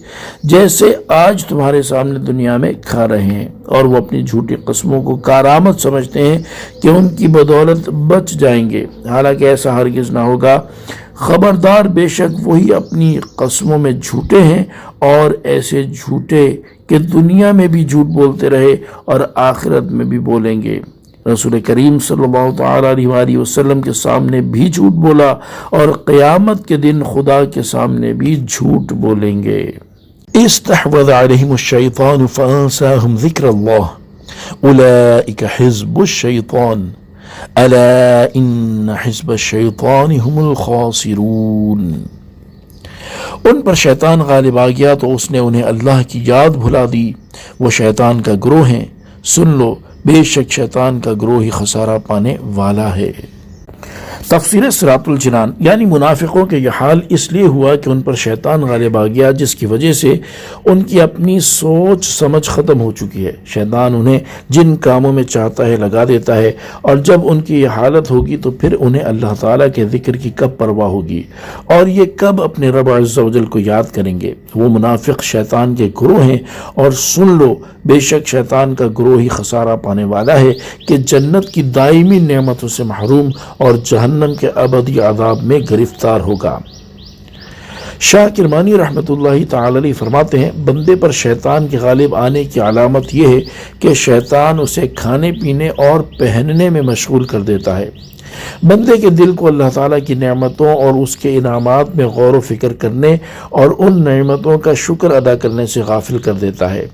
Speaker 1: جیسے آج تمہارے سامنے دنیا میں کھا رہے ہیں، اور وہ اپنی جھوٹی قسموں کو کارآمد سمجھتے ہیں کہ ان کی بدولت بچ جائیں گے، حالانکہ ایسا ہرگز نہ ہوگا۔ خبردار بے شک وہی اپنی قسموں میں جھوٹے ہیں، اور ایسے جھوٹے کہ دنیا میں بھی جھوٹ بولتے رہے اور آخرت میں بھی بولیں گے۔ رسول کریم صلی اللہ تعالیٰ علیہ وسلم کے سامنے بھی جھوٹ بولا، اور قیامت کے دن خدا کے سامنے بھی جھوٹ بولیں گے۔ استحوذ علیہم الشیطان فانساہم ذکر اللہ اولئک حزب الشیطان الا ان حزب الشیطان هم الخاسرون۔ ان پر شیطان غالب آ گیا تو اس نے انہیں اللہ کی یاد بھلا دی، وہ شیطان کا گروہ ہیں، سن لو بے شک شیطان کا گروہ ہی خسارہ پانے والا ہے۔ تفسیر سورۃ الجنان، یعنی منافقوں کے یہ حال اس لیے ہوا کہ ان پر شیطان غالب آ گیا، جس کی وجہ سے ان کی اپنی سوچ سمجھ ختم ہو چکی ہے۔ شیطان انہیں جن کاموں میں چاہتا ہے لگا دیتا ہے، اور جب ان کی یہ حالت ہوگی تو پھر انہیں اللہ تعالیٰ کے ذکر کی کب پرواہ ہوگی، اور یہ کب اپنے رب عز و جل کو یاد کریں گے۔ وہ منافق شیطان کے گروہ ہیں، اور سن لو بے شک شیطان کا گروہ ہی خسارہ پانے والا ہے کہ جنت کی دائمی نعمتوں سے محروم اور جہنم کے ابدی عذاب میں گرفتار ہوگا۔ شاہ کرمانی رحمۃ اللہ تعالی علیہ فرماتے ہیں، بندے پر شیطان کے غالب آنے کی علامت یہ ہے کہ شیطان اسے کھانے پینے اور پہننے میں مشغول کر دیتا ہے۔ بندے کے دل کو اللہ تعالیٰ کی نعمتوں اور اس کے انعامات میں غور و فکر کرنے اور ان نعمتوں کا شکر ادا کرنے سے غافل کر دیتا ہے۔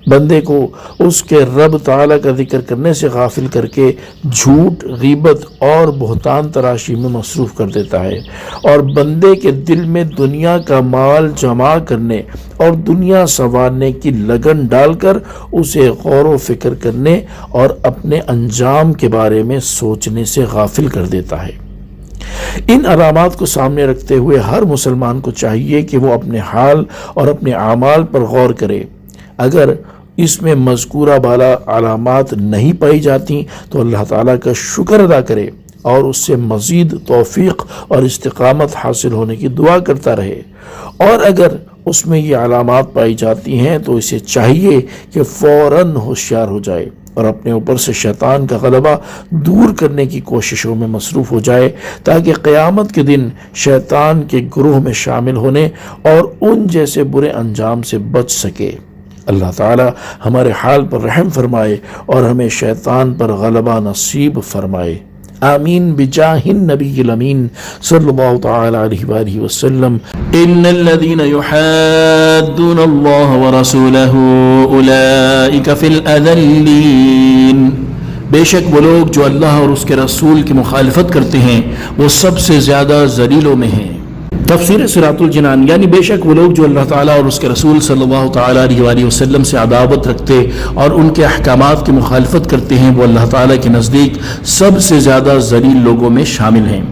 Speaker 1: بندے کو اس کے رب تعالیٰ کا ذکر کرنے سے غافل کر کے جھوٹ، غیبت اور بہتان تراشی میں مصروف کر دیتا ہے، اور بندے کے دل میں دنیا کا مال جمع کرنے اور دنیا سنوارنے کی لگن ڈال کر اسے غور و فکر کرنے اور اپنے انجام کے بارے میں سوچنے سے غافل کر دیتا ہے۔ ان علامات کو سامنے رکھتے ہوئے ہر مسلمان کو چاہیے کہ وہ اپنے حال اور اپنے اعمال پر غور کرے۔ اگر اس میں مذکورہ بالا علامات نہیں پائی جاتی تو اللہ تعالیٰ کا شکر ادا کرے اور اس سے مزید توفیق اور استقامت حاصل ہونے کی دعا کرتا رہے، اور اگر اس میں یہ علامات پائی جاتی ہیں تو اسے چاہیے کہ فوراً ہوشیار ہو جائے اور اپنے اوپر سے شیطان کا غلبہ دور کرنے کی کوششوں میں مصروف ہو جائے، تاکہ قیامت کے دن شیطان کے گروہ میں شامل ہونے اور ان جیسے برے انجام سے بچ سکے۔ اللہ تعالی ہمارے حال پر رحم فرمائے اور ہمیں شیطان پر غلبہ نصیب فرمائے، آمین بجاہ النبی الامین صلی اللہ تعالی علیہ وآلہ وسلم۔ ان الذین یحادون اللہ ورسولہ اولئک فی الاذلین، بے شک وہ لوگ جو اللہ اور اس کے رسول کی مخالفت کرتے ہیں وہ سب سے زیادہ ذلیلوں میں ہیں۔ تفسیر سورۃ الجنان، یعنی بے شک وہ لوگ جو اللہ تعالیٰ اور اس کے رسول صلی اللہ تعالیٰ علیہ وآلہ وسلم سے عداوت رکھتے اور ان کے احکامات کی مخالفت کرتے ہیں، وہ اللہ تعالیٰ کے نزدیک سب سے زیادہ ذلیل لوگوں میں شامل ہیں۔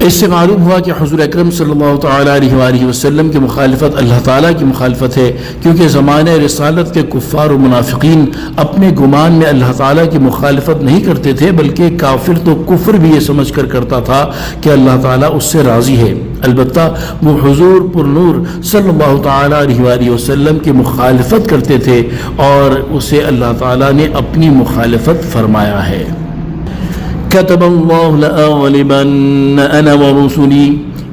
Speaker 1: اس سے معلوم ہوا کہ حضور اکرم صلی اللہ تعالیٰ علیہ وآلہ وسلم کی مخالفت اللہ تعالیٰ کی مخالفت ہے، کیونکہ زمانہ رسالت کے کفار و منافقین اپنے گمان میں اللہ تعالیٰ کی مخالفت نہیں کرتے تھے، بلکہ کافر تو کفر بھی یہ سمجھ کر کرتا تھا کہ اللہ تعالیٰ اس سے راضی ہے۔ البتہ وہ حضور پر نور صلی اللہ تعالیٰ علیہ وآلہ وسلم کی مخالفت کرتے تھے، اور اسے اللہ تعالیٰ نے اپنی مخالفت فرمایا ہے۔ كتب الله لأغلبن أنا ورسلي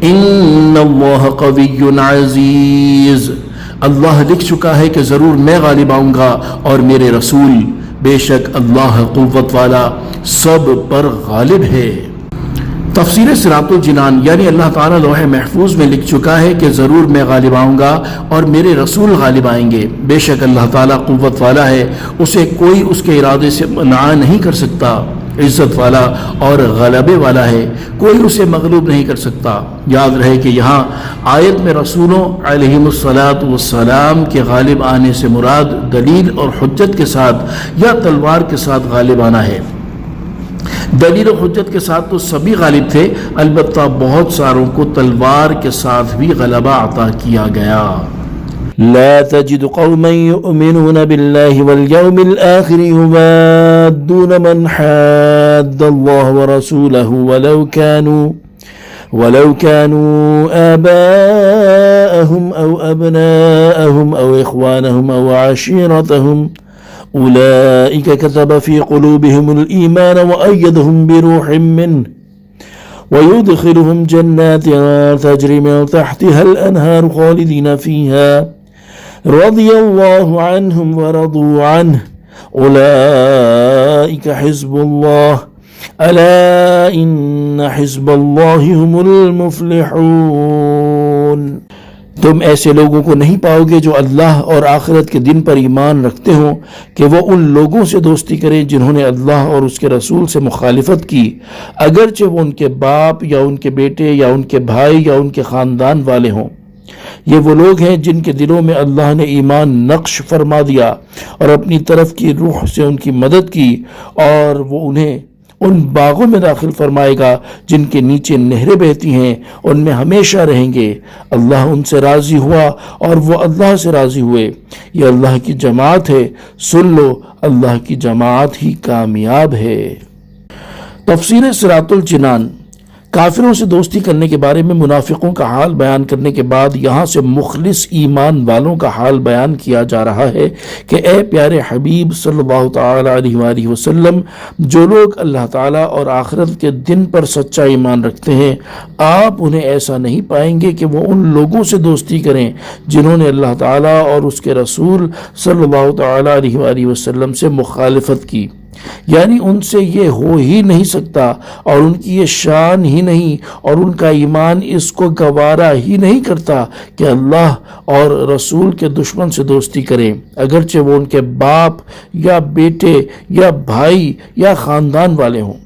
Speaker 1: إن الله قوي عزيز، اللہ لکھ چکا ہے کہ ضرور میں غالب آؤں گا اور میرے رسول، بے شک اللہ قوت والا سب پر غالب ہے۔ تفسیر صراط الجنان، یعنی اللہ تعالیٰ لوح محفوظ میں لکھ چکا ہے کہ ضرور میں غالب آؤں گا اور میرے رسول غالب آئیں گے۔ بے شک اللہ تعالیٰ قوت والا ہے، اسے کوئی اس کے ارادے سے منع نہیں کر سکتا، عزت والا اور غلبے والا ہے، کوئی اسے مغلوب نہیں کر سکتا۔ یاد رہے کہ یہاں آیت میں رسولوں علیہم الصلاۃ والسلام کے غالب آنے سے مراد دلیل اور حجت کے ساتھ یا تلوار کے ساتھ غالب آنا ہے۔ دلیل و حجت کے ساتھ تو سبھی غالب تھے، البتہ بہت ساروں کو تلوار کے ساتھ بھی غلبہ عطا کیا گیا۔ لا تجد قوما يؤمنون بالله واليوم الآخر يوادون من حاد الله ورسوله ولو كانوا آباءهم أو أبناءهم أو إخوانهم أو عشيرتهم أولئك كتب في قلوبهم الإيمان وأيدهم بروح منه ويدخلهم جنات تجري من تحتها الأنهار خالدين فيها رضي الله عنهم ورضوا عنه أولئك حزب الله ألا إن حزب الله هم المفلحون۔ تم ایسے لوگوں کو نہیں پاؤ گے جو اللہ اور آخرت کے دن پر ایمان رکھتے ہوں کہ وہ ان لوگوں سے دوستی کریں جنہوں نے اللہ اور اس کے رسول سے مخالفت کی، اگرچہ وہ ان کے باپ یا ان کے بیٹے یا ان کے بھائی یا ان کے خاندان والے ہوں۔ یہ وہ لوگ ہیں جن کے دلوں میں اللہ نے ایمان نقش فرما دیا اور اپنی طرف کی روح سے ان کی مدد کی، اور وہ انہیں ان باغوں میں داخل فرمائے گا جن کے نیچے نہریں بہتی ہیں، ان میں ہمیشہ رہیں گے۔ اللہ ان سے راضی ہوا اور وہ اللہ سے راضی ہوئے۔ یہ اللہ کی جماعت ہے، سن لو اللہ کی جماعت ہی کامیاب ہے۔ تفسیر صراط الجنان، کافروں سے دوستی کرنے کے بارے میں منافقوں کا حال بیان کرنے کے بعد یہاں سے مخلص ایمان والوں کا حال بیان کیا جا رہا ہے کہ اے پیارے حبیب صلی اللہ تعالی علیہ وآلہ وسلم، جو لوگ اللہ تعالیٰ اور آخرت کے دن پر سچا ایمان رکھتے ہیں، آپ انہیں ایسا نہیں پائیں گے کہ وہ ان لوگوں سے دوستی کریں جنہوں نے اللہ تعالیٰ اور اس کے رسول صلی اللہ تعالی علیہ وآلہ وسلم سے مخالفت کی، یعنی ان سے یہ ہو ہی نہیں سکتا اور ان کی یہ شان ہی نہیں اور ان کا ایمان اس کو گوارا ہی نہیں کرتا کہ اللہ اور رسول کے دشمن سے دوستی کریں، اگرچہ وہ ان کے باپ یا بیٹے یا بھائی یا خاندان والے ہوں۔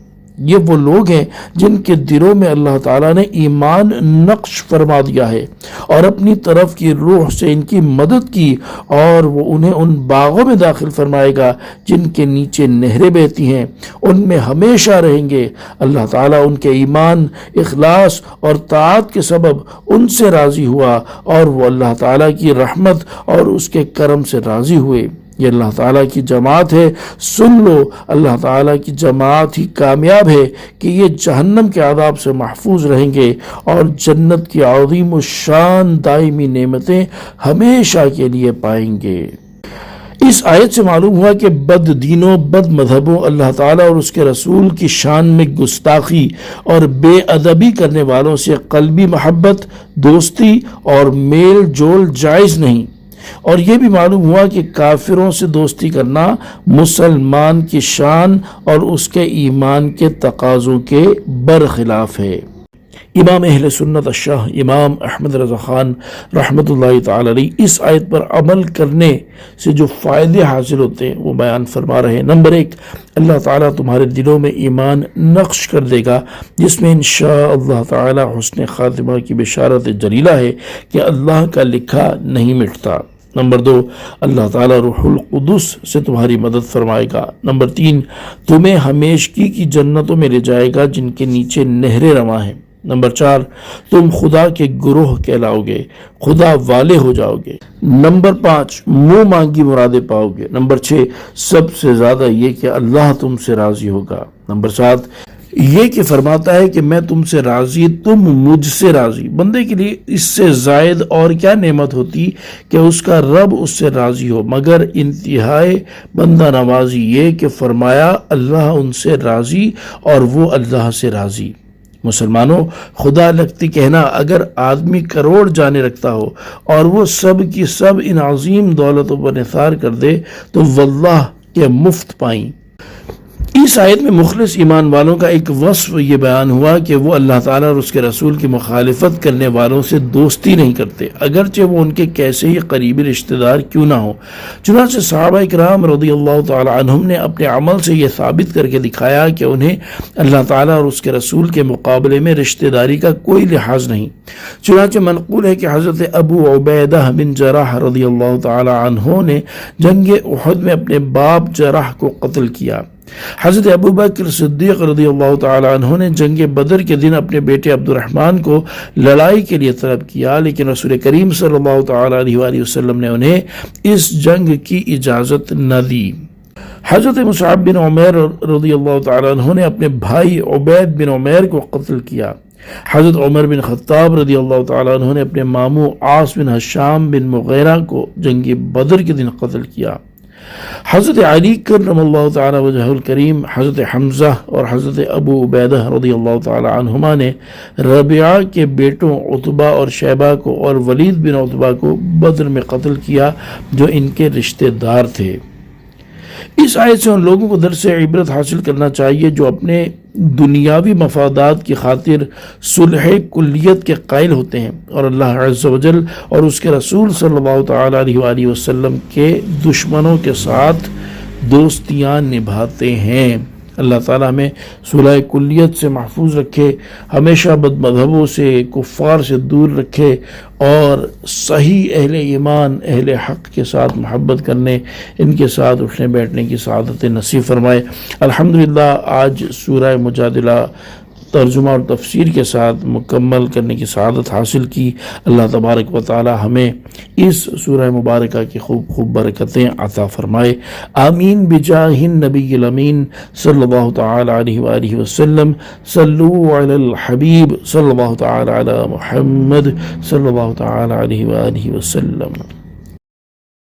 Speaker 1: یہ وہ لوگ ہیں جن کے دلوں میں اللہ تعالیٰ نے ایمان نقش فرما دیا ہے اور اپنی طرف کی روح سے ان کی مدد کی، اور وہ انہیں ان باغوں میں داخل فرمائے گا جن کے نیچے نہریں بہتی ہیں، ان میں ہمیشہ رہیں گے۔ اللہ تعالیٰ ان کے ایمان، اخلاص اور طاعت کے سبب ان سے راضی ہوا اور وہ اللہ تعالیٰ کی رحمت اور اس کے کرم سے راضی ہوئے۔ یہ اللہ تعالیٰ کی جماعت ہے، سن لو اللہ تعالیٰ کی جماعت ہی کامیاب ہے کہ یہ جہنم کے عذاب سے محفوظ رہیں گے اور جنت کی عظیم الشان دائمی نعمتیں ہمیشہ کے لیے پائیں گے۔ اس آیت سے معلوم ہوا کہ بد دینوں، بد مذہبوں، اللہ تعالیٰ اور اس کے رسول کی شان میں گستاخی اور بے ادبی کرنے والوں سے قلبی محبت، دوستی اور میل جول جائز نہیں، اور یہ بھی معلوم ہوا کہ کافروں سے دوستی کرنا مسلمان کی شان اور اس کے ایمان کے تقاضوں کے برخلاف ہے۔ امام اہل سنت الشاہ امام احمد رضا خان رحمۃ اللہ تعالی علیہ اس آیت پر عمل کرنے سے جو فائدے حاصل ہوتے ہیں وہ بیان فرما رہے ہیں۔ نمبر 1، اللہ تعالیٰ تمہارے دلوں میں ایمان نقش کر دے گا جس میں انشاءاللہ تعالی حسن خاتمہ کی بشارت جلیلہ ہے کہ اللہ کا لکھا نہیں مٹتا۔ نمبر 2، اللہ تعالیٰ روح القدس سے تمہاری مدد فرمائے گا۔ نمبر 3، تمہیں ہمیشگی کی جنتوں میں لے جائے گا جن کے نیچے نہریں رواں ہیں۔ نمبر 4، تم خدا کے گروہ کہلاؤ گے، خدا والے ہو جاؤ گے۔ نمبر 5، منہ مانگی مرادیں پاؤ گے۔ نمبر 6، سب سے زیادہ یہ کہ اللہ تم سے راضی ہوگا۔ نمبر 7، یہ کہ فرماتا ہے کہ میں تم سے راضی، تم مجھ سے راضی۔ بندے کے لیے اس سے زائد اور کیا نعمت ہوتی کہ اس کا رب اس سے راضی ہو، مگر انتہائی بندہ نوازی یہ کہ فرمایا اللہ ان سے راضی اور وہ اللہ سے راضی۔ مسلمانوں، خدا لگتی کہنا اگر آدمی کروڑ جانے رکھتا ہو اور وہ سب کی سب ان عظیم دولتوں پر نثار کر دے تو واللہ کہ مفت پائیں۔ اس آیت میں مخلص ایمان والوں کا ایک وصف یہ بیان ہوا کہ وہ اللہ تعالیٰ اور اس کے رسول کی مخالفت کرنے والوں سے دوستی نہیں کرتے، اگرچہ وہ ان کے کیسے ہی قریبی رشتہ دار کیوں نہ ہو۔ چنانچہ صحابہ کرام رضی اللہ تعالیٰ عنہم نے اپنے عمل سے یہ ثابت کر کے دکھایا کہ انہیں اللہ تعالیٰ اور اس کے رسول کے مقابلے میں رشتہ داری کا کوئی لحاظ نہیں۔ چنانچہ منقول ہے کہ حضرت ابو عبیدہ بن جراح رضی اللہ تعالیٰ عنہ نے جنگ احد میں اپنے باپ جراح کو قتل کیا۔ حضرت ابو بکر صدیق رضی اللہ تعالیٰ عنہ نے جنگ بدر کے دن اپنے بیٹے عبد الرحمن کو لڑائی کے لیے طلب کیا، لیکن رسول کریم صلی اللہ تعالیٰ علیہ وآلہ وسلم نے انہیں اس جنگ کی اجازت نہ دی۔ حضرت مصعب بن عمیر رضی اللہ تعالیٰ عنہ نے اپنے بھائی عبید بن عمیر کو قتل کیا۔ حضرت عمر بن خطاب رضی اللہ تعالیٰ عنہ نے اپنے ماموں عاص بن ہشام بن مغیرہ کو جنگ بدر کے دن قتل کیا۔ حضرت علی کرم اللہ تعالیٰ وجہ الکریم، حضرت حمزہ اور حضرت ابو عبیدہ رضی اللہ تعالیٰ عنہما نے ربیعہ کے بیٹوں عتبہ اور شیبہ کو اور ولید بن عتبہ کو بدر میں قتل کیا جو ان کے رشتہ دار تھے۔ اس آیت سے ان لوگوں کو درس عبرت حاصل کرنا چاہیے جو اپنے دنیاوی مفادات کی خاطر صلح کلیت کے قائل ہوتے ہیں اور اللہ عز و جل اور اس کے رسول صلی اللہ تعالیٰ علیہ وآلہ وسلم کے دشمنوں کے ساتھ دوستیاں نبھاتے ہیں۔ اللہ تعالیٰ ہمیں صلح کلیت سے محفوظ رکھے، ہمیشہ بد مذہبوں سے، کفار سے دور رکھے اور صحیح اہل ایمان، اہل حق کے ساتھ محبت کرنے، ان کے ساتھ اٹھنے بیٹھنے کی سعادت نصیب فرمائے۔ الحمدللہ آج سورہ مجادلہ ترجمہ اور تفسیر کے ساتھ مکمل کرنے کی سعادت حاصل کی۔ اللہ تبارک و تعالی ہمیں اس سورہ مبارکہ کی خوب خوب برکتیں عطا فرمائے، آمین بجاہ النبی الامین صلی اللہ تعالی علیہ وآلہ وسلم۔ صلو علی الحبیب صلی اللہ تعالی علی محمد صلی اللہ تعالی علیہ وآلہ وسلم۔